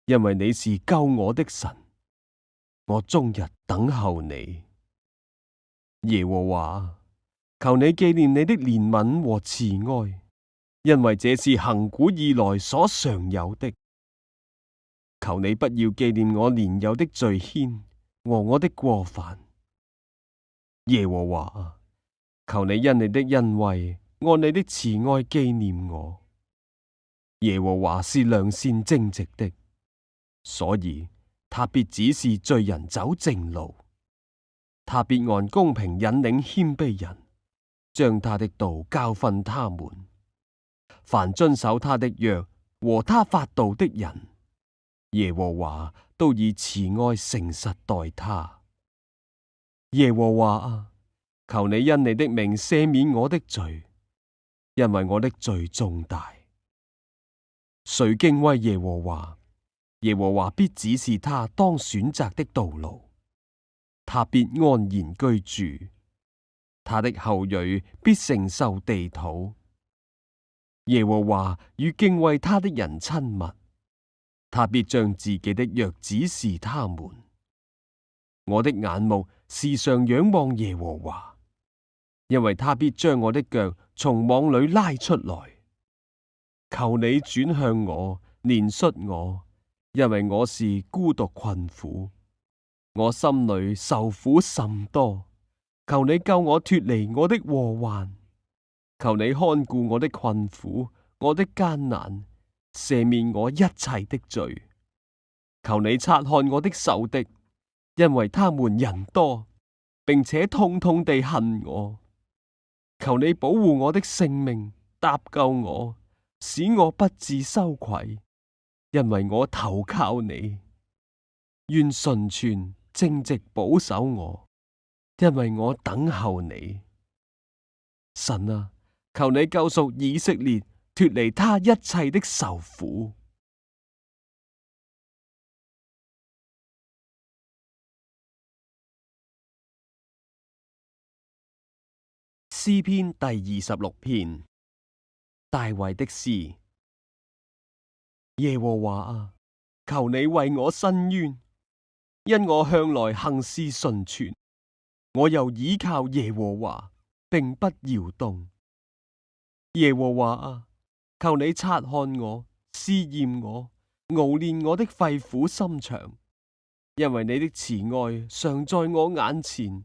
因為你是救我的神。我終日等候你。耶和華，求你紀念你的憐憫和慈愛，因為這是亙古以來所常有的。求你不要紀念我年幼的罪愆和我的過犯。耶和華，求你因你的恩惠，按你的慈愛紀念我。耶和華是良善正直的，所以他必指示罪人走正路。他必按公平引領謙卑人，將他的道教訓他們。凡遵守他的約和他法度的人，耶和華都以慈愛誠實待他。耶和華啊，求你因你的名赦免我的罪，因為我的罪重大。誰敬畏耶和華，耶和華必指示他當選擇的道路。他必安然居住，他的後裔必承受地土。耶和華與敬畏他的人親密，他必將自己的約指示他們。我的眼目時常仰望耶和華，因為他必將我的腳從網裏拉出來。求你轉向我，憐恤我，因為我是孤獨困苦，我心裏受苦甚多。求你救我脫離我的禍患，求你看顧我的困苦，我的艱難，赦免我一切的罪。求你察看我的仇敵，因為他們人多，並且痛痛地恨我。求你保護我的性命，搭救我，使我不致羞愧，因為我投靠你。願純全正直保守我，因為我等候你。神啊，求你救贖以色列，脫離他一切的愁苦。詩篇第26篇，大衛的詩。耶和華啊，求你為我伸冤，因我向來行事純全，我又倚靠耶和華，並不搖動。耶和華啊，求你察看我，試驗我，熬煉我的肺腑心腸，因為你的慈愛常在我眼前，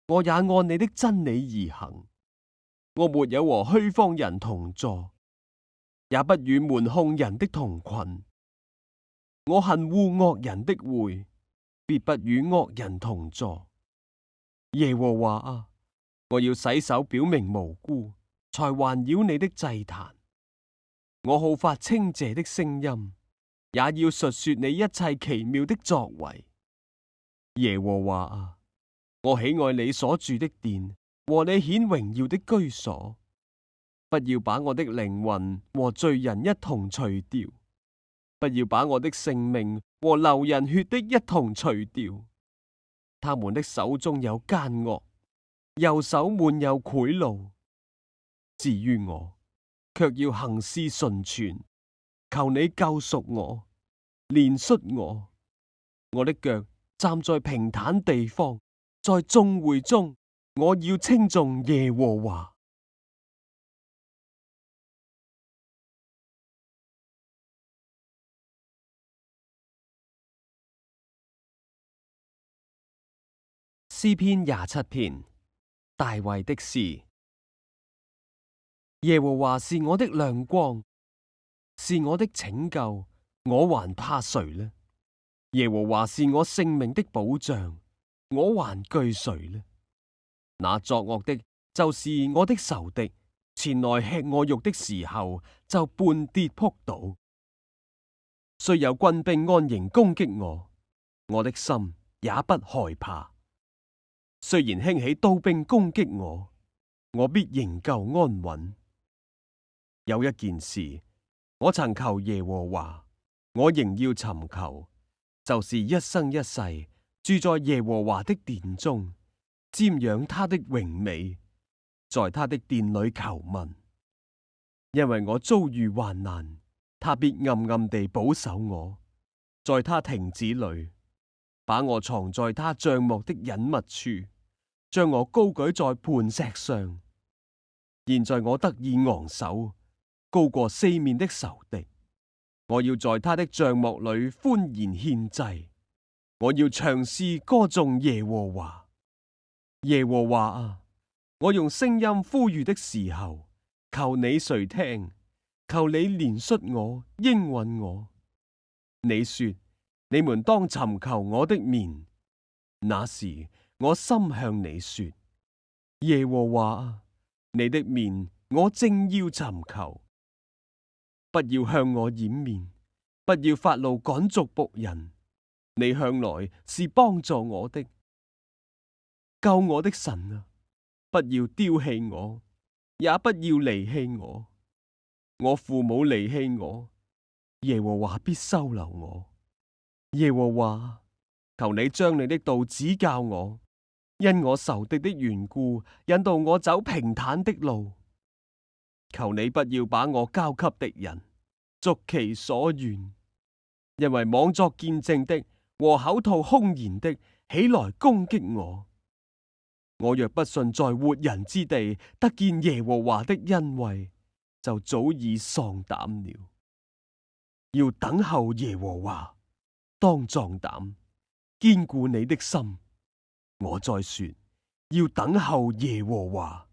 我也按你的真理而行。我沒有和虛謊人同坐，也不與瞞哄人的同群。我恨惡惡人的會，必不與惡人同坐。耶和華啊，我要洗手表明無辜，才環繞你的祭壇。我好發稱謝的聲音，也要述說你一切奇妙的作為。耶和華啊，我喜愛你所住的殿和你顯榮耀的居所。不要把我的靈魂和罪人一同除掉，不要把我的性命和流人血的一同除掉。他們的手中有奸惡，右手滿有賄賂。至於我，卻要行事純全，求你救贖我，憐恤我。我的腳站在平坦地方，在眾會中，我要稱頌耶和華。詩篇27篇，大衛的詩。耶和華是我的亮光，是我的拯救，我還怕誰呢？耶和華是我性命的保障，我還懼誰呢？那作惡的，就是我的仇敵，前來吃我肉的時候，就絆跌仆倒。雖有軍兵安營攻擊我，我的心也不害怕。雖然興起刀兵攻擊我，我必仍舊安穩。有一件事，我曾求耶和華，我仍要尋求，就是一生一世住在耶和華的殿中，瞻仰他的榮美，在他的殿裏求問。因為我遭遇患難，他必暗暗地保守我，在他亭子裏，把我藏在他帳幕的隱密處，將我高舉在磐石上。現在我得以昂首，高過四面的仇敵。我要在他的帳幕裏歡然獻祭，我要唱詩歌頌耶和華。耶和華啊，我用聲音呼籲的時候，求你垂聽，求你憐恤我，應允我。你說，你們當尋求我的面，那時我心向你說，耶和華啊，你的面我正要尋求。不要向我掩面，不要發怒趕逐僕人。你向來是幫助我的，救我的神啊！不要丟棄我，也不要離棄我。我父母離棄我，耶和華必收留我。耶和華，求你將你的道指教我，因我仇敵的緣故，引導我走平坦的路。求你不要把我交給敵人，逐其所願，因為妄作見證的和口吐凶言的起來攻擊我。我若不信在活人之地得見耶和華的恩惠，就早已喪膽了。要等候耶和華，當壯膽，堅固你的心。我再說，要等候耶和華。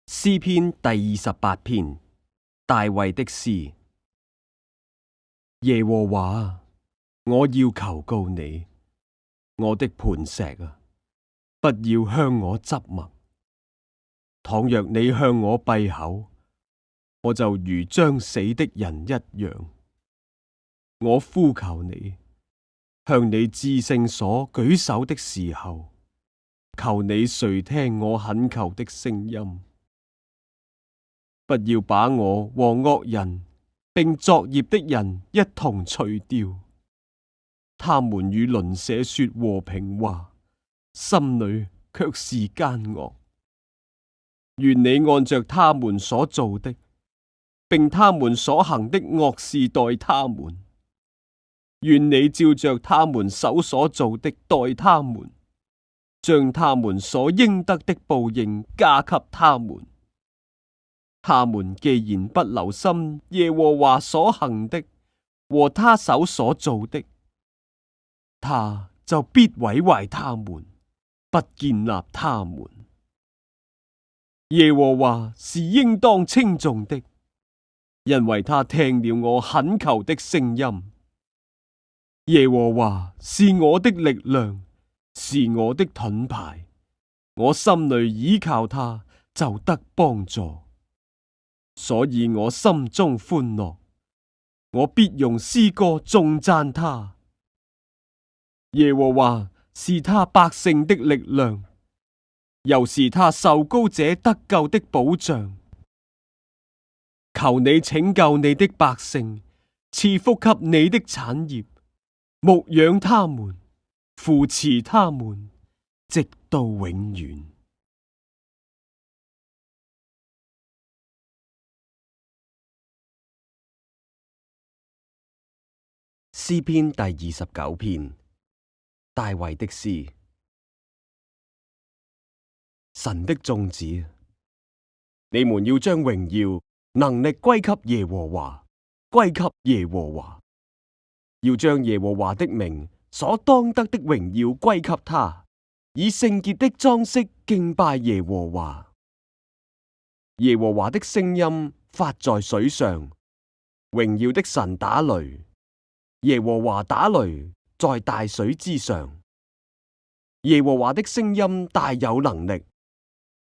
詩篇第28篇，大衛的詩。耶和華啊，我要求告你，我的磐石啊，不要向我側默。倘若你向我閉口，我就如將死的人一樣。我呼求你，向你至聖所舉手的時候，求你垂聽我懇求的聲音，不要把我和惡人並作孽的人一同除掉。他們與鄰舍說和平話，心裏卻是奸惡。願你按着他們所做的，並他們所行的惡事待他們。願你照着他們手所做的待他們，將他們所應得的報應加給他們。他們既然不留心耶和華所行的和他手所做的，他就必毀壞他們，不建立他們。耶和華是應當稱頌的，因為他聽了我懇求的聲音。耶和華是我的力量，是我的盾牌，我心裏倚靠他，就得幫助。所以我心中歡樂，我必用詩歌頌讚他。耶和華是他百姓的力量，又是他受膏者得救的保障。求你拯救你的百姓，賜福給你的產業，牧養他們，扶持他們，直到永遠。詩篇第29篇，大衛的詩。神的眾子，你們要將榮耀、能力歸給耶和華，歸給耶和華。要將耶和華的名所當得的榮耀歸給他，以聖潔的裝飾敬拜耶和華。耶和華的聲音發在水上，榮耀的神打雷。耶和華打雷在大水之上，耶和華的聲音大有能力，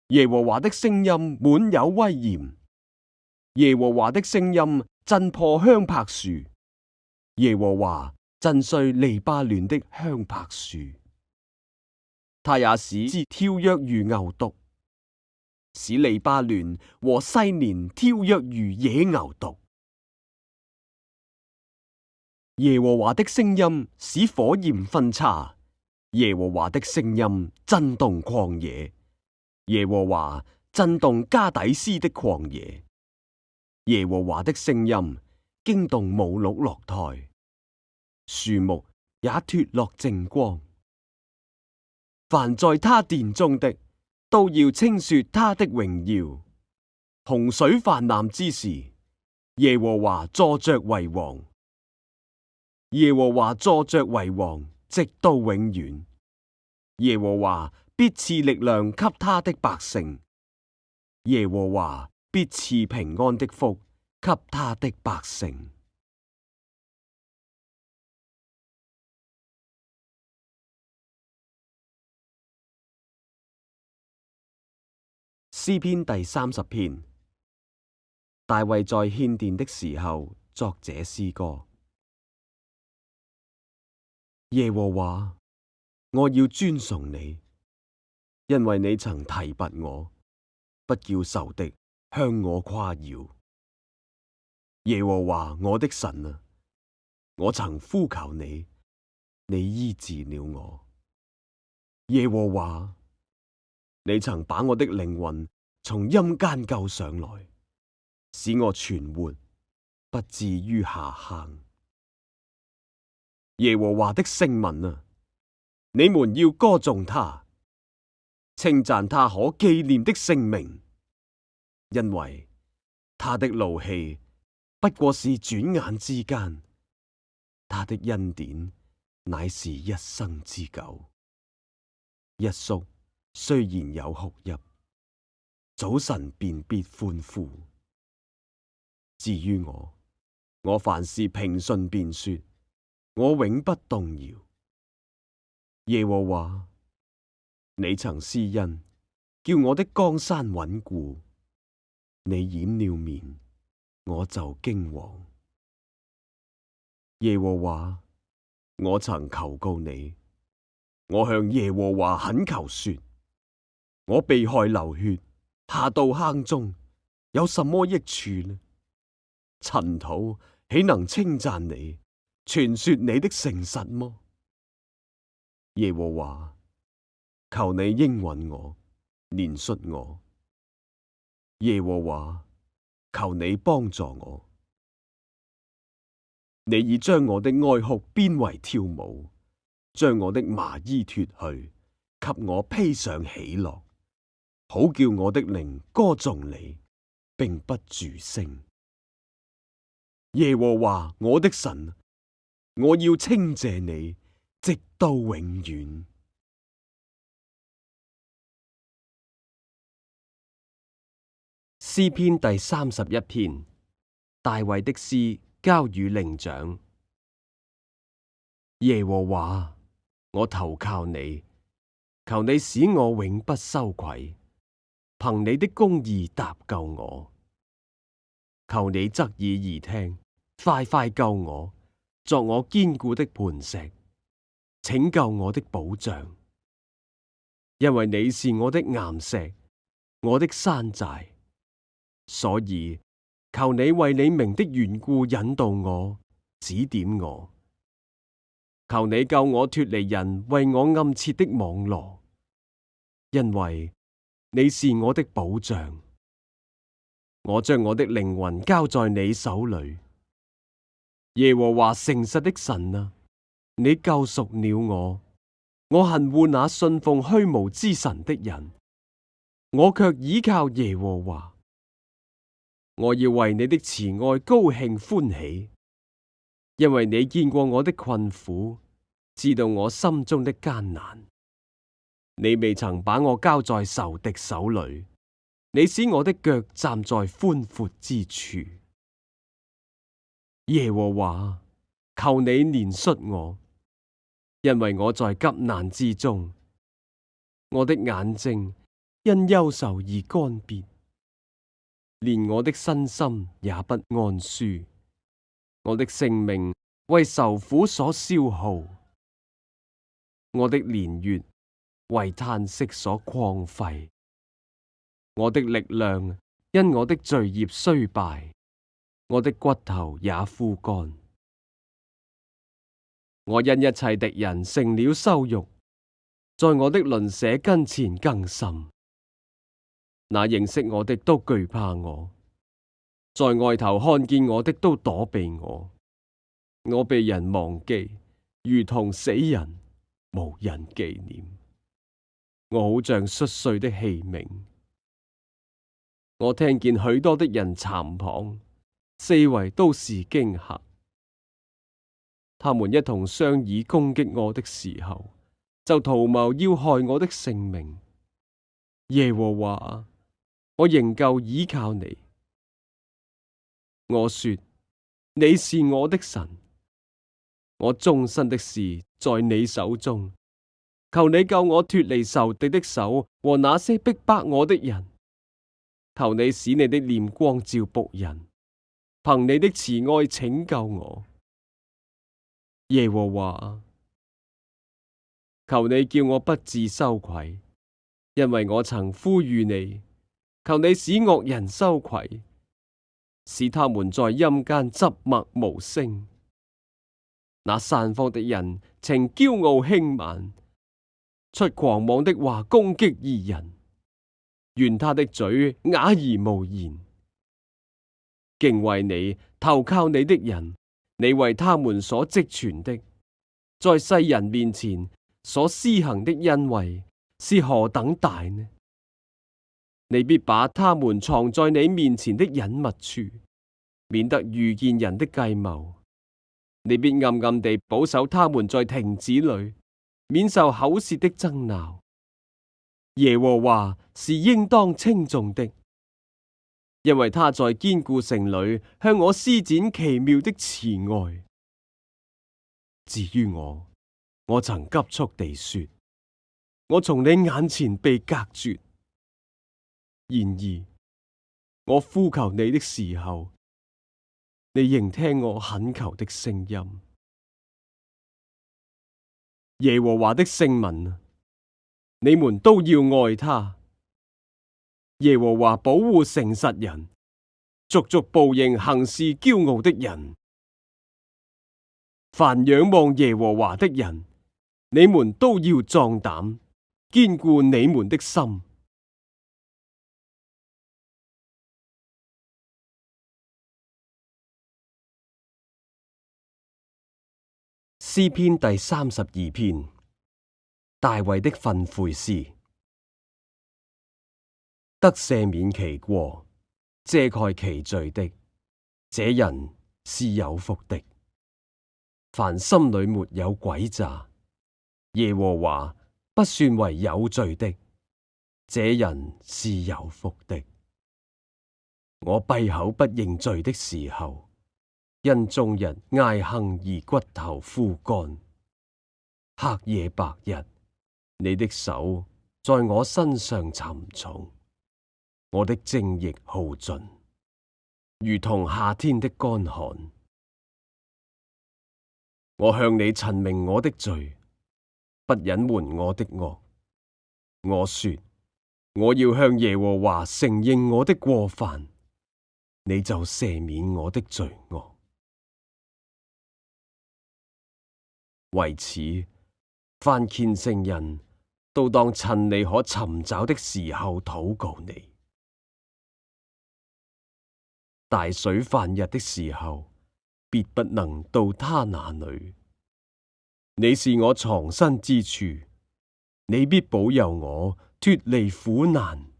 耶和華的聲音滿有威嚴，耶和華的聲音震破香柏樹，耶和華震碎利巴嫩的香柏樹，他也使之跳躍如牛犢，使利巴嫩和西連跳躍如野牛犢。耶和華的聲音使火焰分叉，耶和華的聲音震動曠野，耶和華震動加底斯的曠野，耶和華的聲音驚動母鹿落胎，樹木也脫落淨光。凡在他殿中的，都要稱說他的榮耀。洪水泛濫之時，耶和華坐着為王。耶和華坐着為王，直到永遠。耶和華必賜力量給他的百姓，耶和華必賜平安的福給他的百姓。詩篇第30篇，大衛在獻殿的時候作這詩歌。耶和華，我要尊崇你，因為你曾提拔我，不叫仇敵向我誇耀。耶和華我的神啊，我曾呼求你，你醫治了我。耶和華，你曾把我的靈魂從陰間救上來，使我存活，不至於下坑。耶和華的聖民啊，你們要歌頌他，稱讚他可紀念的聖名，因為他的怒氣不過是轉眼之間，他的恩典乃是一生之久。一宿雖然有哭泣，早晨便必歡呼。至於我，我凡事平順便說，我永不動搖。耶和華，你曾施恩，叫我的江山穩固。你掩了面，我就驚惶。耶和華，我曾求告你，我向耶和華懇求說：我被害流血，下到坑中，有什麼益處呢？塵土豈能稱讚你，傳說你的誠實麼？耶和華，求你應允我，憐恤我。耶和華，求你幫助我。你已將我的哀哭編為跳舞，將我的麻衣脱去，給我披上喜樂，好叫我的靈歌頌你，並不住聲。耶和華我的神，我要稱謝你，直到永遠。詩篇第31篇，大衛的詩交與伶長。耶和華，我投靠你，求你使我永不羞愧，憑你的公義搭救我。求你側耳而聽，快快救我，作我堅固的磐石，拯救我的保障。因為你是我的岩石，我的山寨。所以，求你為你名的緣故引導我，指點我。求你救我脫離人為我暗設的網羅，因為你是我的保障。我將我的靈魂交在你手裏。耶和華誠實的神啊，你救贖了我。我恨惡那信奉虛無之神的人，我卻倚靠耶和華。我要為你的慈愛高興歡喜，因為你見過我的困苦，知道我心中的艱難。你未曾把我交在仇敵手裏，你使我的腳站在寬闊之處。耶和華，求你憐恤我，因為我在急難之中，我的眼睛因憂愁而乾癟。連我的身心也不安舒，我的性命為愁苦所消耗，我的年月為嘆息所曠廢，我的力量因我的罪孽衰敗，我的骨頭也枯乾。我因一切敵人成了羞辱，在我的鄰舍跟前更甚。那認識我的都懼怕我，在外頭看見我的都躲避我。我被人忘記，如同死人，無人紀念。我好像摔碎的器皿。我聽見許多的人讒謗，四圍都是驚嚇。他們一同商議攻擊我的時候，就圖謀要害我的性命。耶和華，我仍舊倚靠你。我說，你是我的神，我終身的事在你手中。求你救我脫離仇敵的手和那些逼迫我的人。求你使你的臉光照僕人，憑你的慈愛拯救我。耶和華，求你叫我不致羞愧，因為我曾呼籲你。求你使惡人羞愧，使他們在陰間緘默無聲。那散謊的人呈驕傲輕慢，出狂妄的話攻擊義人，願他的嘴啞而無言。敬畏你、投靠你的人，你為他們所積存的，在世人面前所施行的恩惠是何等大呢？你必把他們藏在你面前的隱密處，免得遇見人的計謀。你必暗暗地保守他們在亭子裏，免受口舌的爭鬧。耶和華是應當稱頌的，因為他在堅固城裏向我施展奇妙的慈愛。至於我，我曾急速地說：我從你眼前被隔絕。然而，我呼求你的時候，你仍聽我懇求的聲音。耶和華的聖民啊，你們都要愛他。耶和華保護誠實人，逐逐報應行事驕傲的人。凡仰望耶和華的人，你們都要壯膽，堅固你們的心。詩篇第32篇，大衛的訓誨詩。得赦免其過、遮蓋其罪的，這人是有福的。凡心裏沒有詭詐，耶和華不算為有罪的，這人是有福的。我閉口不認罪的時候，因終日挨哼而骨頭枯乾。黑夜白日，你的手在我身上沉重，我的精液耗盡，如同夏天的乾旱。我向你陳明我的罪，不隱瞞我的惡。我說，我要向耶和華承認我的過犯，你就赦免我的罪惡。為此，凡虔誠人都當趁你可尋找的時候禱告你。大水泛溢的時候，必不能到他那裏。你是我藏身之處，你必保佑我脫離苦難，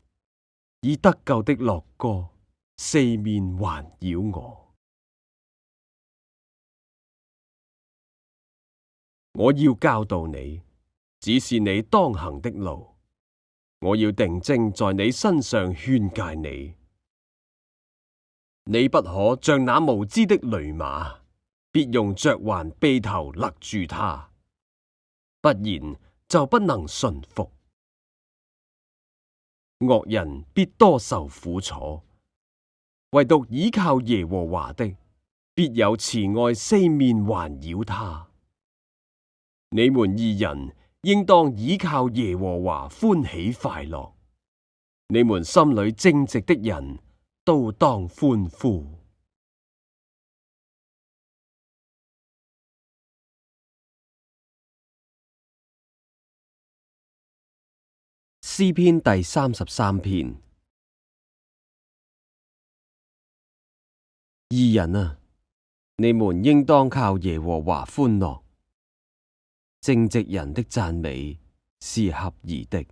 以得救的樂歌四面環繞我。我要教導你，指示你當行的路。我要定睛在你身上勸誡你。你不可像那無知的騾馬，必用嚼環轡頭勒住他，不然就不能順服。惡人必多受苦楚，唯獨倚靠耶和華的，必有慈愛四面環繞他。你們義人應當倚靠耶和華歡喜快樂，你們心裏正直的人都當歡呼。詩篇第33篇。義人啊，你們應當靠耶和華歡樂。正直人的讚美是合宜的。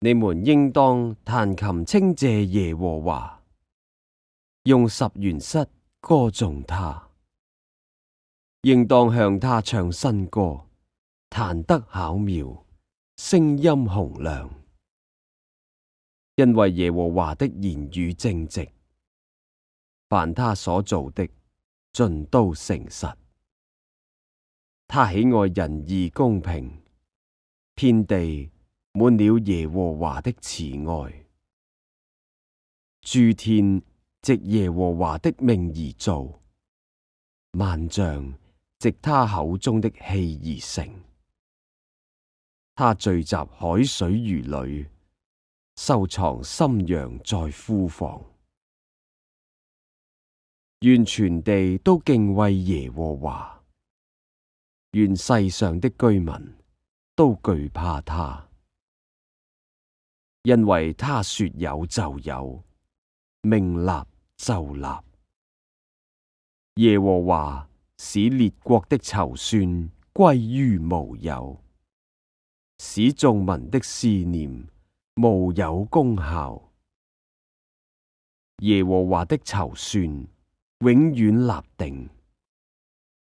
你們應當彈琴稱謝耶和華，用十弦瑟歌頌他。應當向他唱新歌，彈得巧妙，聲音洪亮。因為耶和華的言語正直，凡他所做的盡都誠實。他喜愛仁義公平，遍地滿了耶和華的慈愛。諸天藉耶和華的命而造，萬象藉他口中的氣而成。他聚集海水如壘，收藏深洋在庫房。願全地都敬畏耶和華。願世上的居民都懼怕他，因為他說有就有，命立就立。耶和華使列國的籌算歸於無有，使眾民的思念無有功效。耶和華的籌算永遠立定，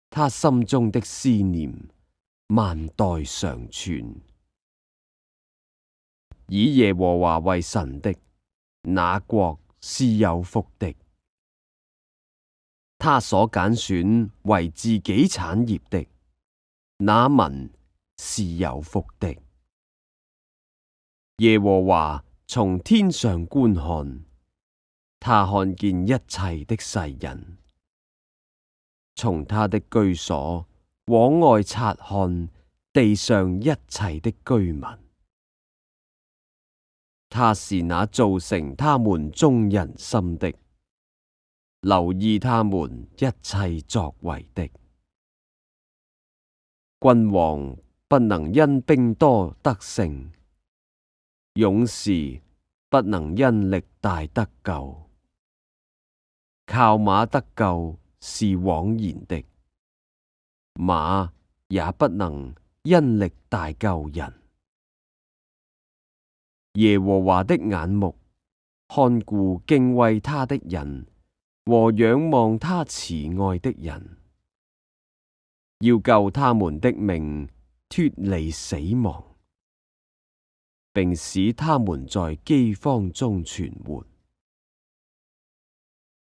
他心中的思念萬代常存。以耶和華為神的，那國是有福的。他所揀選為自己產業的，那民是有福的。耶和華從天上觀看，他看見一切的世人，從他的居所往外察看地上一切的居民。他是那造成他們眾人心的，留意他們一切作為的。君王不能因兵多得勝，勇士不能因力大得救。靠馬得救是枉然的，馬也不能因力大救人。耶和華的眼目看顧敬畏他的人和仰望他慈愛的人，要救他們的命脫離死亡，並使他們在饑荒中存活。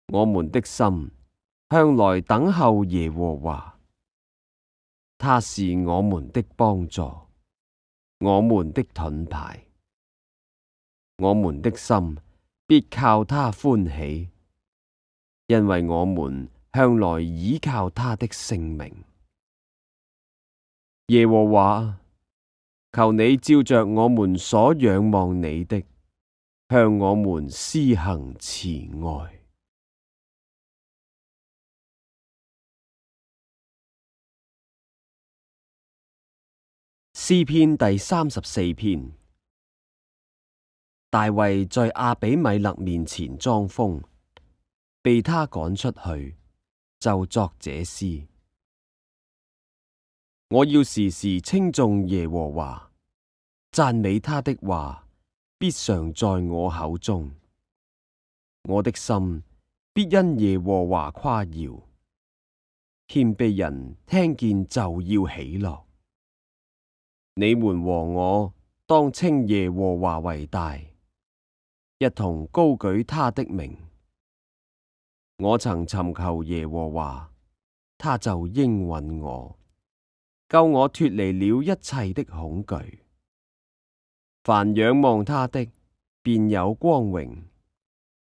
我們的心向來等候耶和華，他是我們的幫助，我們的盾牌。我們的心必靠他歡喜，因為我們向來倚靠他的聖名。耶和華，求你照着我們所仰望你的，向我們施行慈愛。詩篇第34篇。大衛在亞比米勒面前裝瘋，被他趕出去，就作這詩：我要時時稱頌耶和華，讚美他的話必常在我口中。我的心必因耶和華誇耀，謙卑人聽見就要喜樂。你們和我當稱耶和華為大，一同高舉他的名。我曾尋求耶和華，他就應允我，救我脫離了一切的恐懼。凡仰望他的，便有光榮，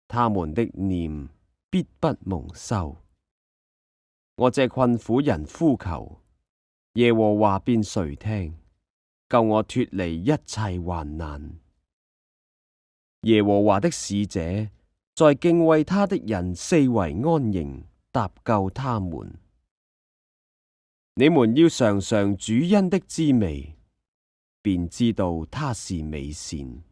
他們的念必不蒙羞。我這困苦人呼求，耶和華便垂聽，救我脫離一切患難。耶和華的使者在敬畏他的人四圍安營，搭救他們。你們要嘗嘗主恩的滋味，便知道他是美善。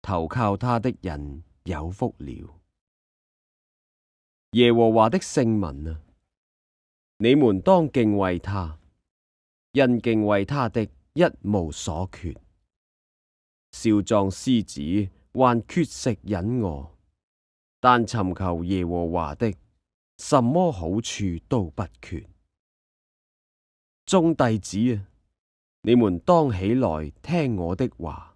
投靠他的人有福了。耶和華的聖民啊，你們當敬畏他，因敬畏他的一無所缺。少壯獅子還缺食忍餓，但尋求耶和華的，什麼好處都不缺。眾弟子啊，你們當起來聽我的話，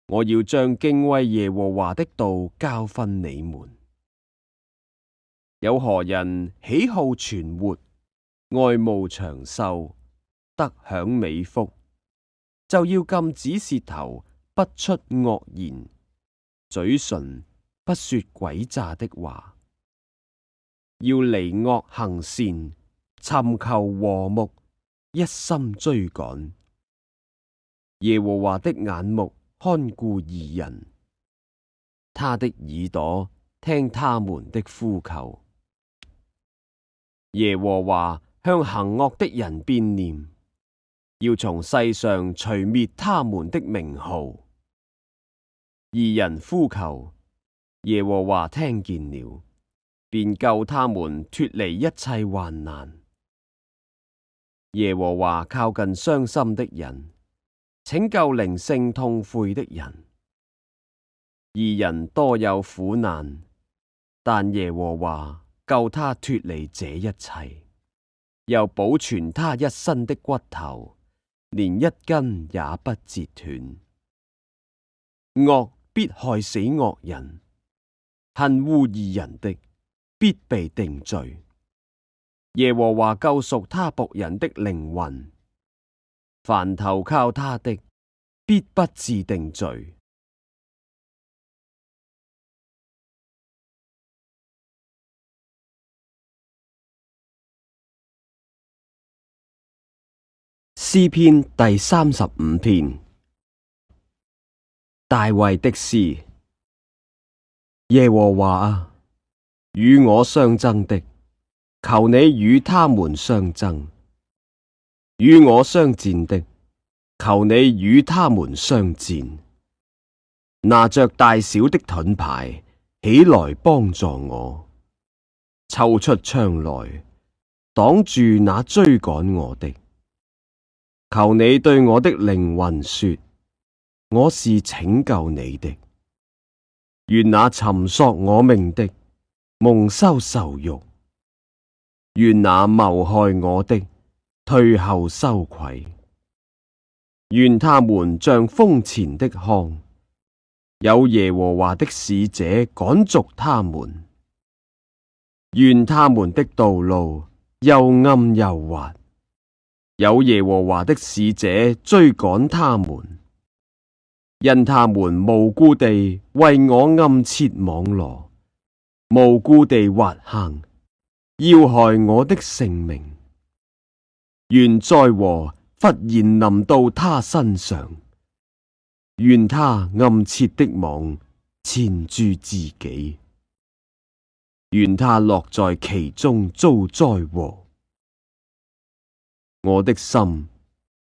我要將敬畏耶和華的道教訓你們。有何人喜好存活，愛慕長壽，得享美福，就要禁止舌頭不出惡言，嘴唇不說詭詐的話，要離惡行善，尋求和睦，一心追趕。耶和華的眼目看顧義人，他的耳朵聽他們的呼求。耶和華向行惡的人變臉，要從世上除滅他們的名號。義人呼求，耶和華聽見了，便救他們脫離一切患難。耶和華靠近傷心的人，拯救靈性痛悔的人。義人多有苦難，但耶和華救他脫離這一切，又保存他一身的骨頭，連一根也不折斷。惡必害死惡人，恨惡義人的必被定罪。耶和華救贖他僕人的靈魂，凡投靠他的必不致定罪。詩篇第35篇。大衛的詩。耶和華啊，與我相爭的，求你與他們相爭；與我相戰的，求你與他們相戰。拿着大小的盾牌起來幫助我，抽出槍來擋住那追趕我的。求你對我的靈魂說，我是拯救你的。願那尋索我命的蒙羞受辱，願那謀害我的退後羞愧。願他們像風前的糠，有耶和華的使者趕逐他們。願他們的道路又暗又滑，有耶和華的使者追趕他們。因他們無故地為我暗設網羅，無故地挖坑，要害我的性命。願災禍忽然臨到他身上，願他暗設的網纏住自己，願他落在其中遭災禍。我的心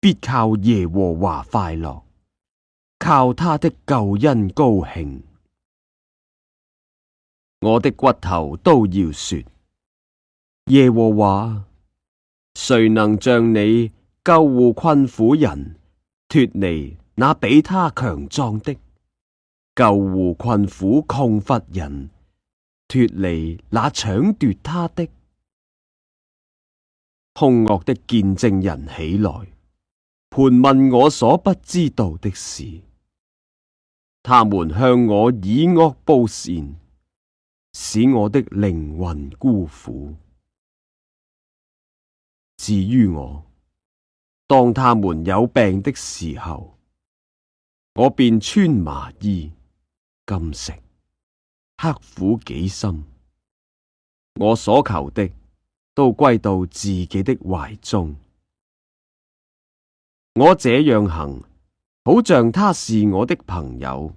必靠耶和華快樂，靠他的救恩高興。我的骨頭都要說，耶和華，誰能像你救護困苦人，脫離那比他強壯的，救護困苦窮乏人，脫離那搶奪他的？兇惡的見證人起來，盤問我所不知道的事。他們向我以惡報善，使我的靈魂孤苦。至於我，當他們有病的時候，我便穿麻衣，禁食，刻苦己心。我所求的都歸到自己的懷中。我這樣行，好像他是我的朋友，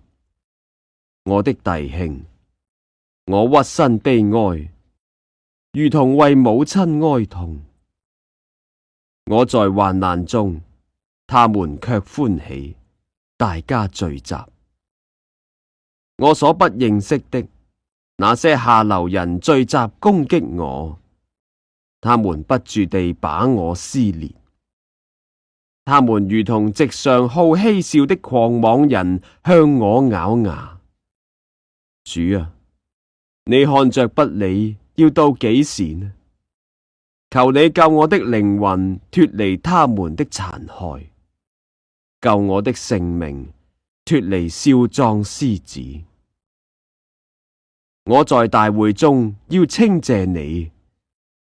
我的弟兄。我屈身悲哀，如同為母親哀痛。我在患難中，他們卻歡喜，大家聚集。我所不認識的那些下流人聚集攻擊我，他們不住地把我撕裂。他們如同席上好嬉笑的狂妄人，向我咬牙。主啊，你看着不理，要到幾時呢？求你救我的靈魂脫離他們的殘害，救我的性命脫離少壯獅子。我在大會中要稱謝你，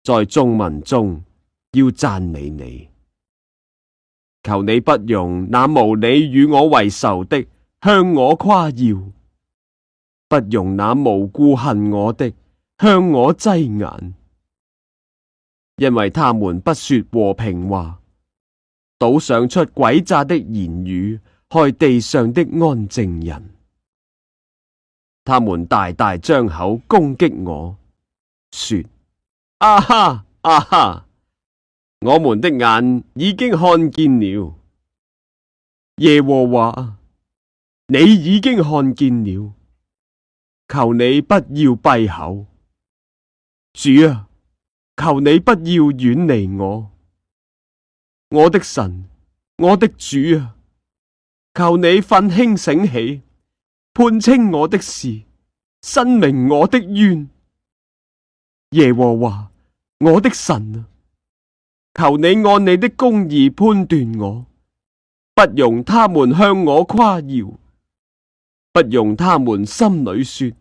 在眾民中要讚美你。求你不容那無理與我為仇的向我誇耀，不容那無故恨我的向我擠眼，因為他們不說和平話，倒想出詭詐的言語，害地上的安靜人。他們大大張口攻擊我，說：啊哈啊哈！我們的眼已經看見了，耶和華，你已經看見了，求你不要閉口。主啊，求你不要遠離我，我的神，我的主啊，求你奮興醒起，判清我的事，申明我的冤。耶和華，我的神啊，求你按你的公義判斷我，不容他們向我誇耀，不容他們心裏說：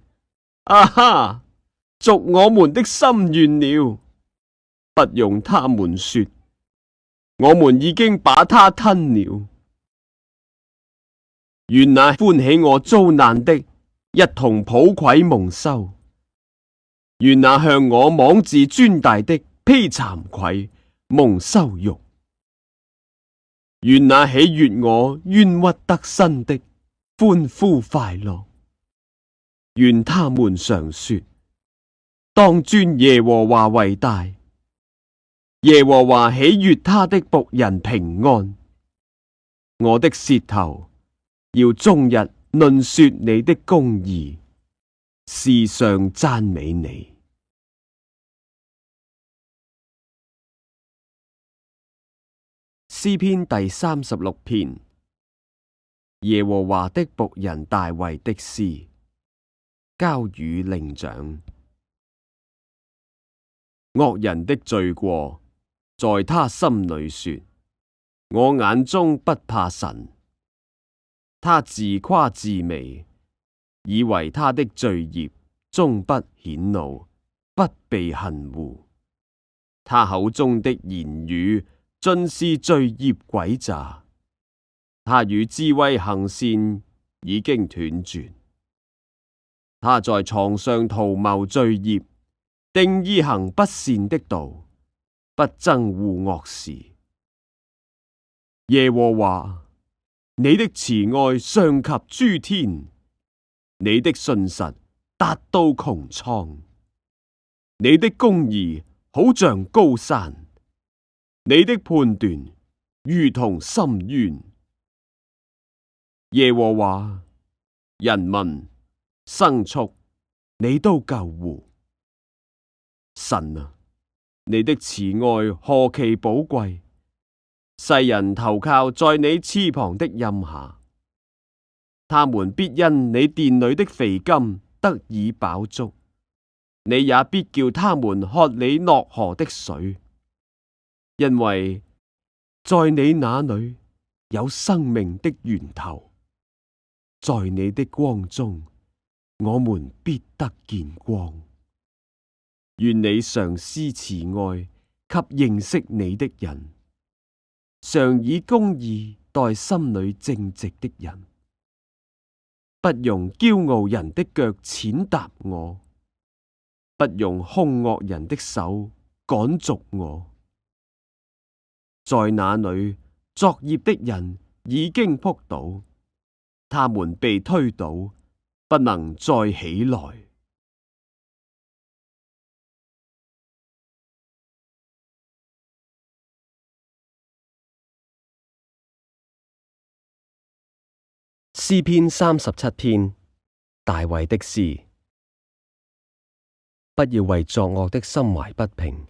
啊哈，逐我們的心願了。不容他們說：我們已經把他吞了。願那歡喜我遭難的一同抱愧蒙羞，願那向我妄自尊大的披慚愧蒙羞辱。願那喜悅我冤屈得伸的歡呼快樂。願他們常說：當尊耶和華為大。耶和華喜悅他的僕人平安。我的舌頭要終日論說你的公義，時常讚美你。詩篇第36篇。耶和華的僕人大衛的詩，交與伶長。惡人的罪過在他心裏說：我眼中不怕神。他自誇自媚，以為他的罪孽終不顯露，不被恨惡。他口中的言語盡是罪孽詭詐。他與智慧行善已經斷絕。他在床上圖謀罪孽，定意行不善的道，不憎惡惡事。耶和華，你的慈愛上及諸天，你的信實達到穹蒼，你的公義好像高山，你的判斷如同深淵。耶和華，人民、牲畜，你都救護。神啊，你的慈愛何其寶貴！世人投靠在你翅膀的蔭下，他們必因你殿裏的肥甘得以飽足，你也必叫他們喝你諾河的水，因為在你那裏有生命的源頭。在你的光中，我們必得見光。願你常施慈愛給認識你的人，常以公義待心裏正直的人。不容驕傲人的腳踐踏我，不容兇惡人的手趕逐我。在那裏作孽的人已經仆倒，他們被推倒，不能再起來。詩篇37篇，大衛的詩。不要為作惡的心懷不平，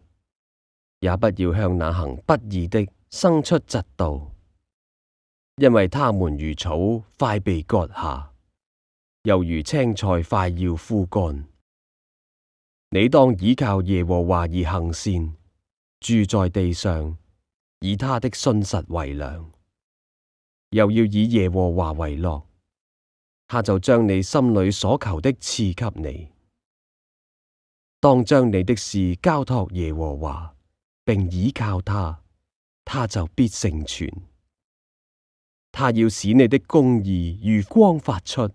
也不要向那行不義的生出嫉妒。因為他們如草快被割下，又如青菜快要枯乾。你當倚靠耶和華而行善，住在地上，以他的信實為糧。又要以耶和華為樂，他就將你心裏所求的賜給你。當將你的事交託耶和華，並倚靠他，他就必成全。他要使你的公義如光發出，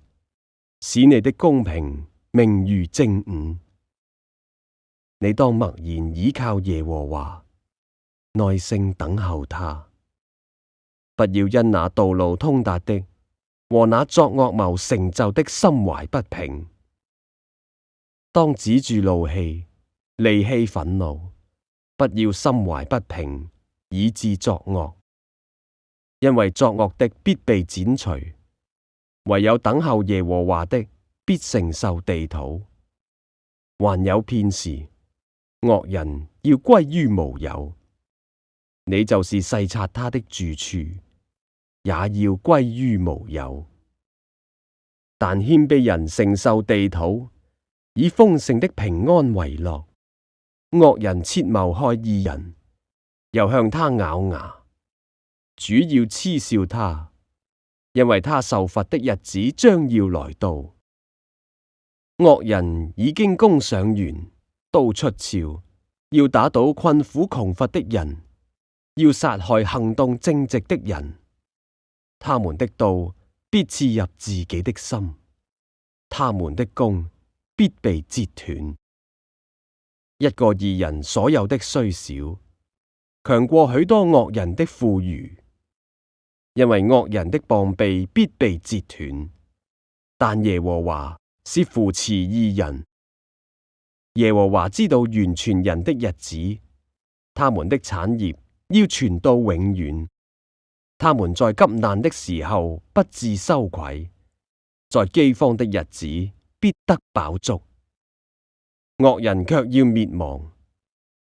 使你的公平明如正午。你當默然倚靠耶和華，耐性等候他。不要因那道路通達的和那作惡謀成就的心懷不平。當止住怒氣，離棄憤怒，不要心懷不平，以致作惡。因為作惡的必被剪除，唯有等候耶和華的必承受地土。還有片時，惡人要歸於無有，你就是細察他的住處，也要歸於無有。但謙卑人承受地土，以豐盛的平安為樂。惡人設謀害義人，又向他咬牙。主要嗤笑他，因為他受罰的日子將要來到。惡人已經弓上弦，刀出鞘，要打倒困苦窮乏的人，要殺害行動正直的人。他們的刀必刺入自己的心，他們的弓必被折斷。一個義人所有的雖少，強過許多惡人的富裕。因為惡人的膀臂必被折斷，但耶和華是扶持義人。耶和華知道完全人的日子，他們的產業要傳到永遠。他們在急難的時候不致羞愧，在饑荒的日子必得飽足。惡人卻要滅亡，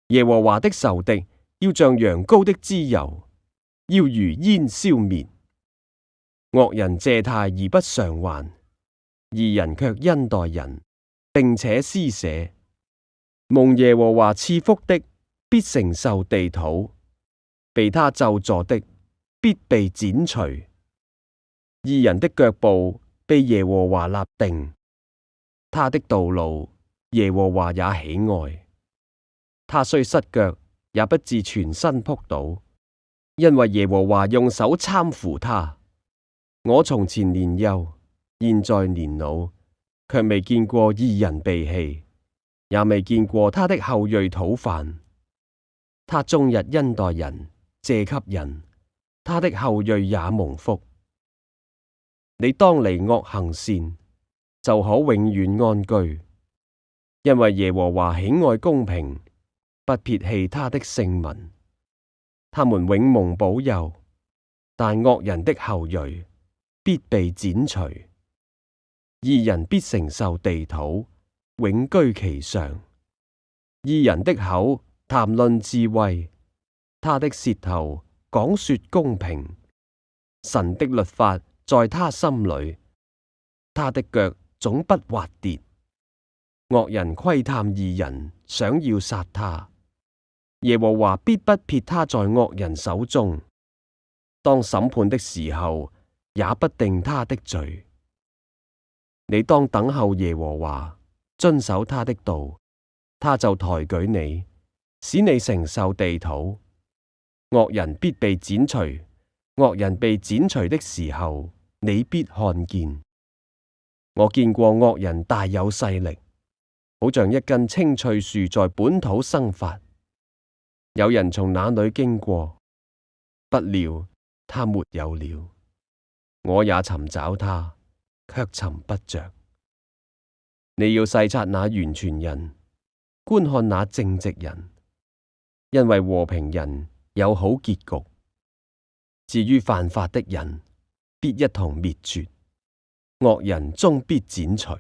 耶和華的仇敵要像羊羔的脂油，要如煙消滅。惡人借貸而不償還，義人卻恩待人，並且施捨。蒙耶和華賜福的必承受地土，被他咒詛的必被剪除。義人的腳步被耶和華立定，他的道路耶和華也喜愛。他雖失腳，也不至全身仆倒，因為耶和華用手攙扶他。我從前年幼，現在年老，卻未見過義人被棄，也未見過他的後裔討飯。他終日恩待人，借給人，他的後裔也蒙福。你當離惡行善，就可永遠安居，因為耶和華喜愛公平，不撇棄他的聖民。他們永蒙保佑，但惡人的後裔必被剪除。義人必承受地土，永居其上。義人的口談論智慧，他的舌頭講說公平。神的律法在他心裏，他的腳總不滑跌。惡人窺探義人，想要殺他，耶和華必不撇他在惡人手中。當審判的時候，也不定他的罪。你當等候耶和華，遵守他的道，他就抬舉你，使你承受地土。惡人必被剪除，惡人被剪除的時候，你必看見。我見過惡人大有勢力，好像一根青翠樹在本土生發。有人從那裏經過，不料他沒有了。我也尋找他，卻尋不着。你要細察那完全人，觀看那正直人，因為和平人有好結局。至於犯法的人，必一同滅絕，惡人終必剪除。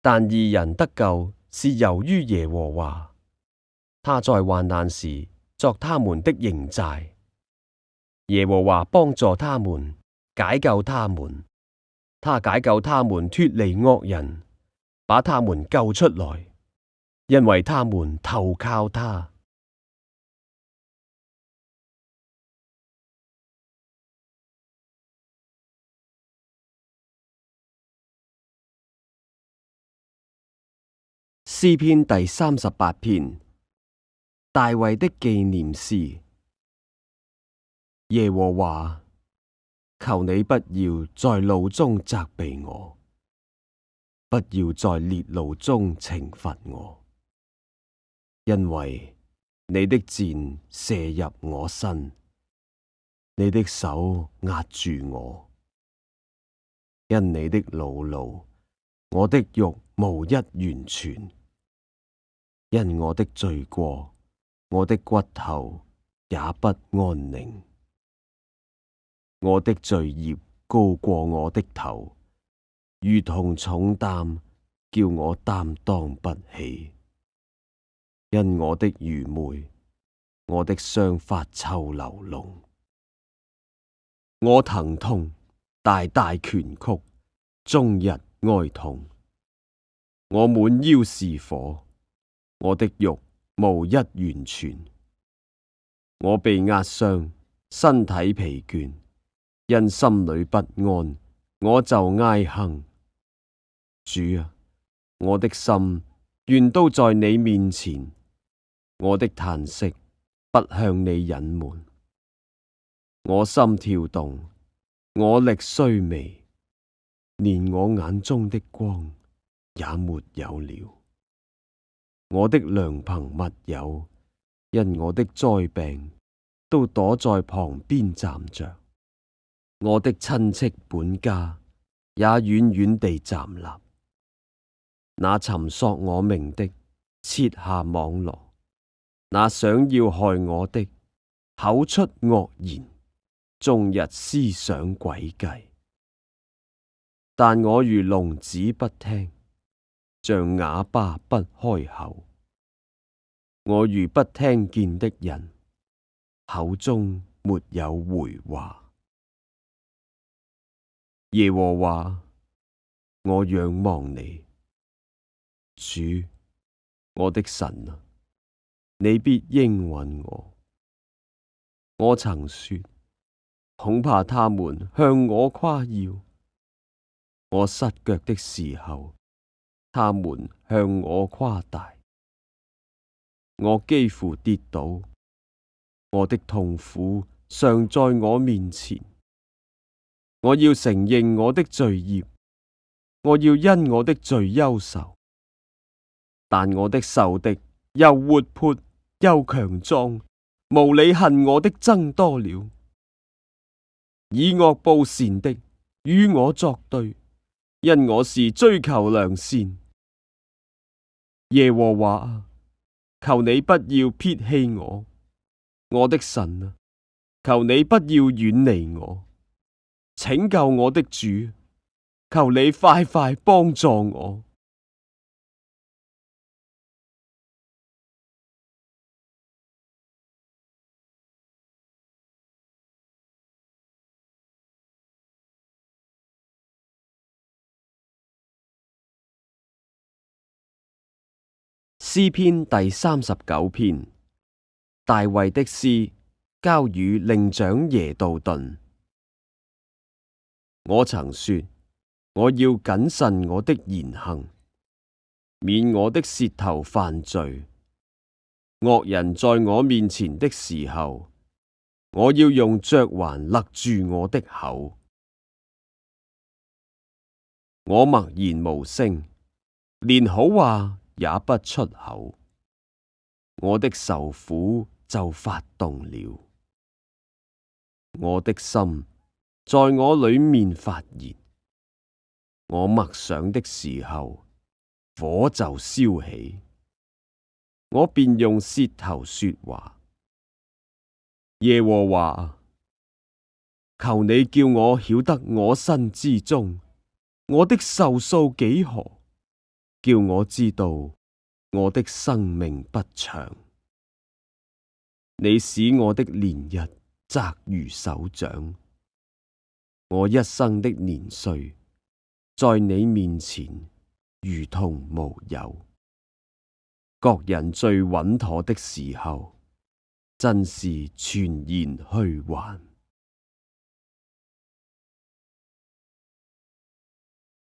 但義人得救是由於耶和華，他在患難時作他們的營寨。耶和華幫助他們，解救他們，他解救他們脫離惡人，把他們救出來，因為他們投靠他。詩篇第38篇，大衛的紀念詩。耶和華，求你不要在怒中責備我，不要在烈怒中懲罰我，因為你的箭射入我身，你的手壓住我。因你的惱怒，我的肉無一完全。因我的罪過，我的骨頭也不安寧。我的罪孽高過我的頭，如同重擔，叫我擔當不起。因我的愚昧，我的傷發臭流膿。我疼痛，大大拳曲，終日哀痛。我滿腰是火，我的肉無一完全。我被壓傷，身體疲倦，因心裏不安，我就哀哼。主啊，我的心願都在你面前，我的嘆息不向你隱瞞。我心跳動，我力衰微，連我眼中的光也沒有了。我的良朋密友，因我的災病，都躲在旁邊站着。我的親戚本家也遠遠地站立。那尋索我命的設下網羅，那想要害我的口出惡言，終日思想詭計。但我如聾子不聽，像啞巴不開口。我如不聽見的人，口中沒有回話。耶和華，我仰望你，主，我的神啊，你必應允我。我曾說，恐怕他們向我誇耀。我失腳的時候，他們向我誇大。我幾乎跌倒，我的痛苦常在我面前。我要承認我的罪孽，我要因我的罪憂愁。但我的仇敵又活潑又強壯，無理恨我的增多了。以惡報善的與我作對，因我是追求良善。耶和華啊，求你不要撇棄我，我的神啊，求你不要遠離我。拯救我的主，求你快快幫助我。詩篇第39篇，大衛的詩，交與伶長耶杜頓。我曾說，我要謹慎我的言行，免我的舌頭犯罪。惡人在我面前的時候，我要用嚼環勒住我的口。我默然無聲，連好話也不出口。我的愁苦就發動了，我的心在我裏面發熱。我默想的時候，火就燒起，我便用舌頭說話。耶和華，求你叫我曉得我身之終，我的壽數幾何，叫我知道我的生命不長。你使我的年日窄如手掌，我一生的年歲在你面前如同無有。各人最穩妥的時候，真是全然虛幻。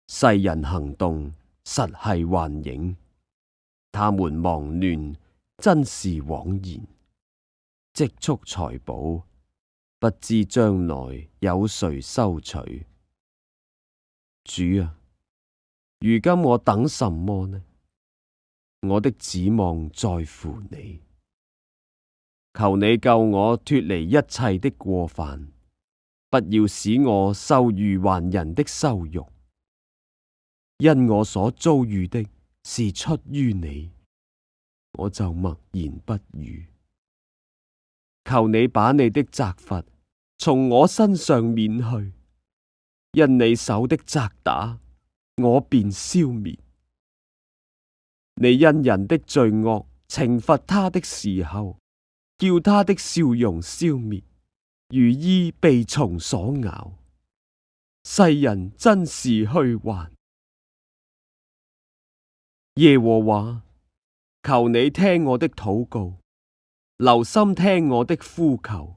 世人行動實係幻影，他們忙亂真是枉然。積蓄財寶，不知將來有誰收取。主啊，如今我等什麼呢？我的指望在乎你。求你救我脫離一切的過犯，不要使我受愚頑人的羞辱。因我所遭遇的是出於你，我就默然不語。求你把你的責罰從我身上免去，因你手的責打，我便消滅。你因人的罪惡懲罰他的時候，叫他的笑容消滅，如衣被蟲所咬。世人真是虛幻。耶和華，求你聽我的禱告，留心聽我的呼求。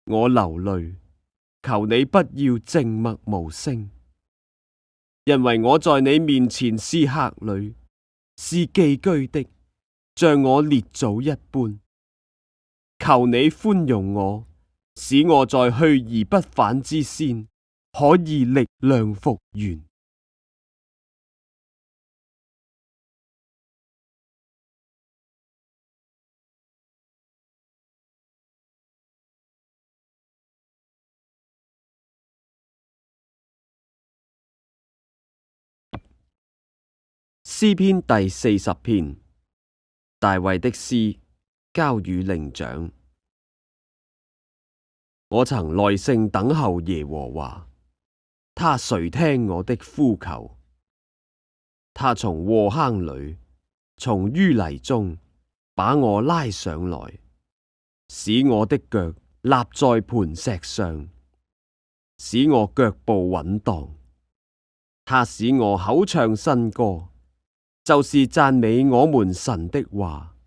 我流淚，求你不要靜默無聲，因為我在你面前是客旅，是寄居的，像我列祖一般。求你寬容我，使我在去而不返之先，可以力量復原。詩篇第40篇，大衛的詩，交與伶長。我曾耐性等候耶和華，他垂聽我的呼求。他從禍坑裏，從淤泥中把我拉上來，使我的腳立在磐石上，使我腳步穩當。他使我口唱新歌，就是讚美我們神的話。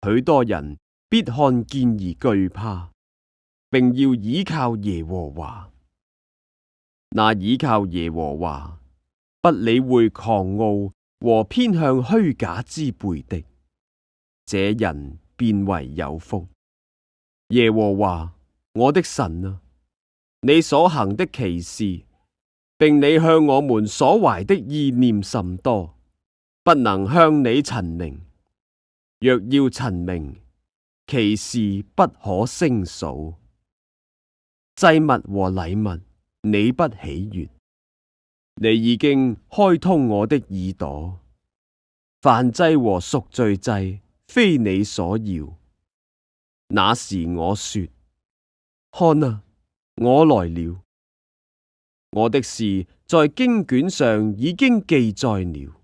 許多人必看見而懼怕，並要倚靠耶和華。那倚靠耶和華，不理會狂傲和偏向虛假之輩的，這人便為有福。耶和華，我的神啊，你所行的奇事，並你向我們所懷的意念甚多，不能向你陳明。若要陳明，其事不可勝數。祭物和禮物，你不喜悅。你已經開通我的耳朵，燔祭和贖罪祭非你所要。那時我說：看啊，我來了。我的事在經卷上已經記載了。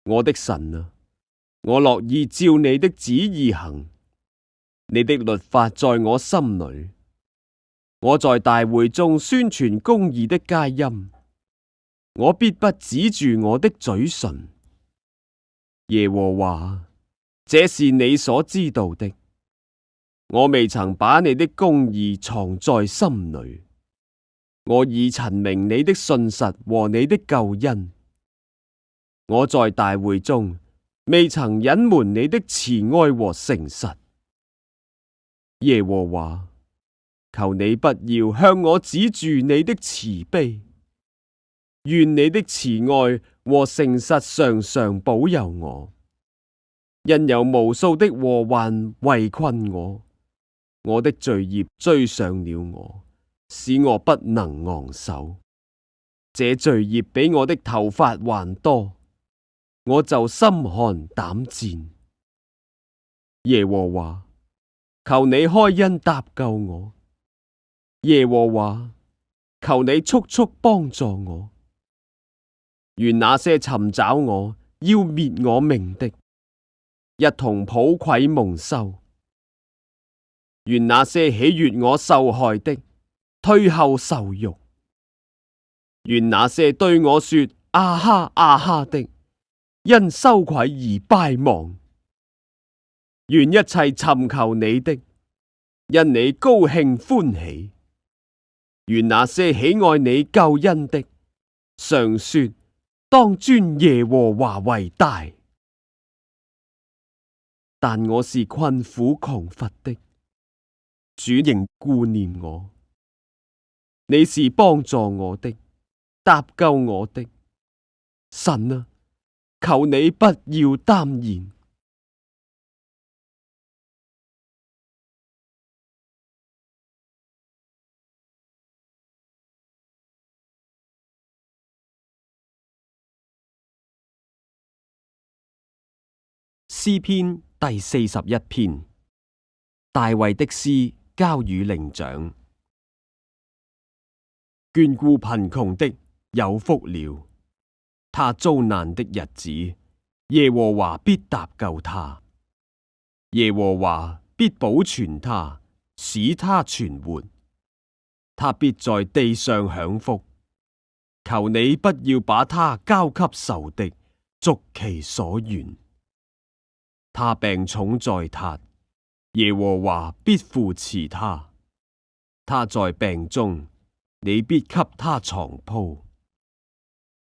我的神啊，我樂意照你的旨意行，你的律法在我心裏。我在大會中宣傳公義的佳音，我必不止住我的嘴唇。耶和華，這是你所知道的，我未曾把你的公義藏在心裏。我已陳明你的信實和你的救恩。我在大會中未曾隱瞞你的慈愛和誠實。耶和華，求你不要向我止住你的慈悲，願你的慈愛和誠實常常保佑我。因有無數的禍患圍困我，我的罪孽追上了我，使我不能昂首。這罪孽比我的頭髮還多，我就心寒膽戰。耶和華，求你開恩搭救我。耶和華，求你速速幫助我。願那些尋找我要滅我命的，一同抱愧蒙羞。願那些喜悅我受害的，退後受辱。願那些對我說啊哈啊哈的，因羞愧而敗亡。願一切尋求你的，因你高興歡喜。願那些喜愛你救恩的，常說當尊耶和華為大。但我是困苦窮乏的，主仍顧念我。你是幫助我的，搭救我的。神啊，求你不要耽延。詩篇第41篇，大衛的詩，交與伶長。眷顧貧窮的有福了，他遭難的日子，耶和華必搭救他。耶和華必保存他，使他存活。他必在地上享福。求你不要把他交給仇敵，逐其所願。他病重在榻，耶和華必扶持他。他在病中，你必給他床鋪。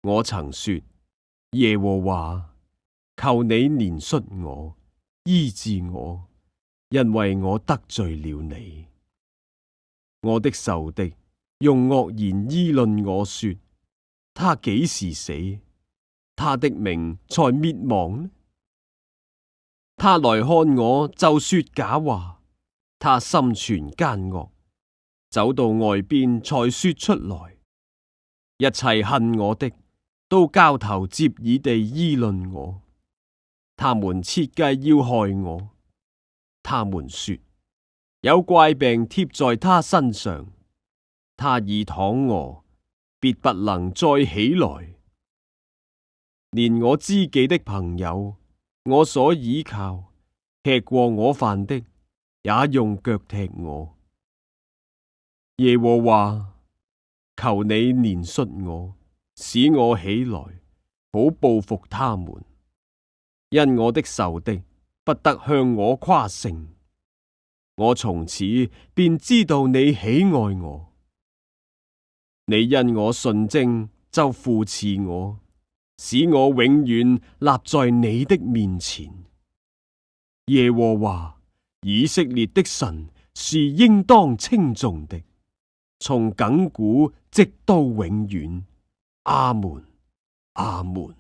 我曾說：耶和華，求你憐恤我，醫治我，因為我得罪了你。我的仇敵用惡言議論我說：他幾時死？他的名才滅亡呢？他來看我就說假話，他心存奸惡，走到外邊才說出來。一切恨我的都交頭接耳地議論我，他們設計要害我。他們說有怪病貼在他身上，他已躺臥，必不能再起來。連我知己的朋友，我所倚靠、吃過我飯的，也用腳踢我。耶和華，求你憐恤我，使我起來，好報復他們。因我的仇敵不得向我誇勝，我從此便知道你喜愛我。你因我純正就扶持我，使我永遠立在你的面前。耶和華以色列的神是應當稱頌的，從亙古直到永遠。阿門，阿門。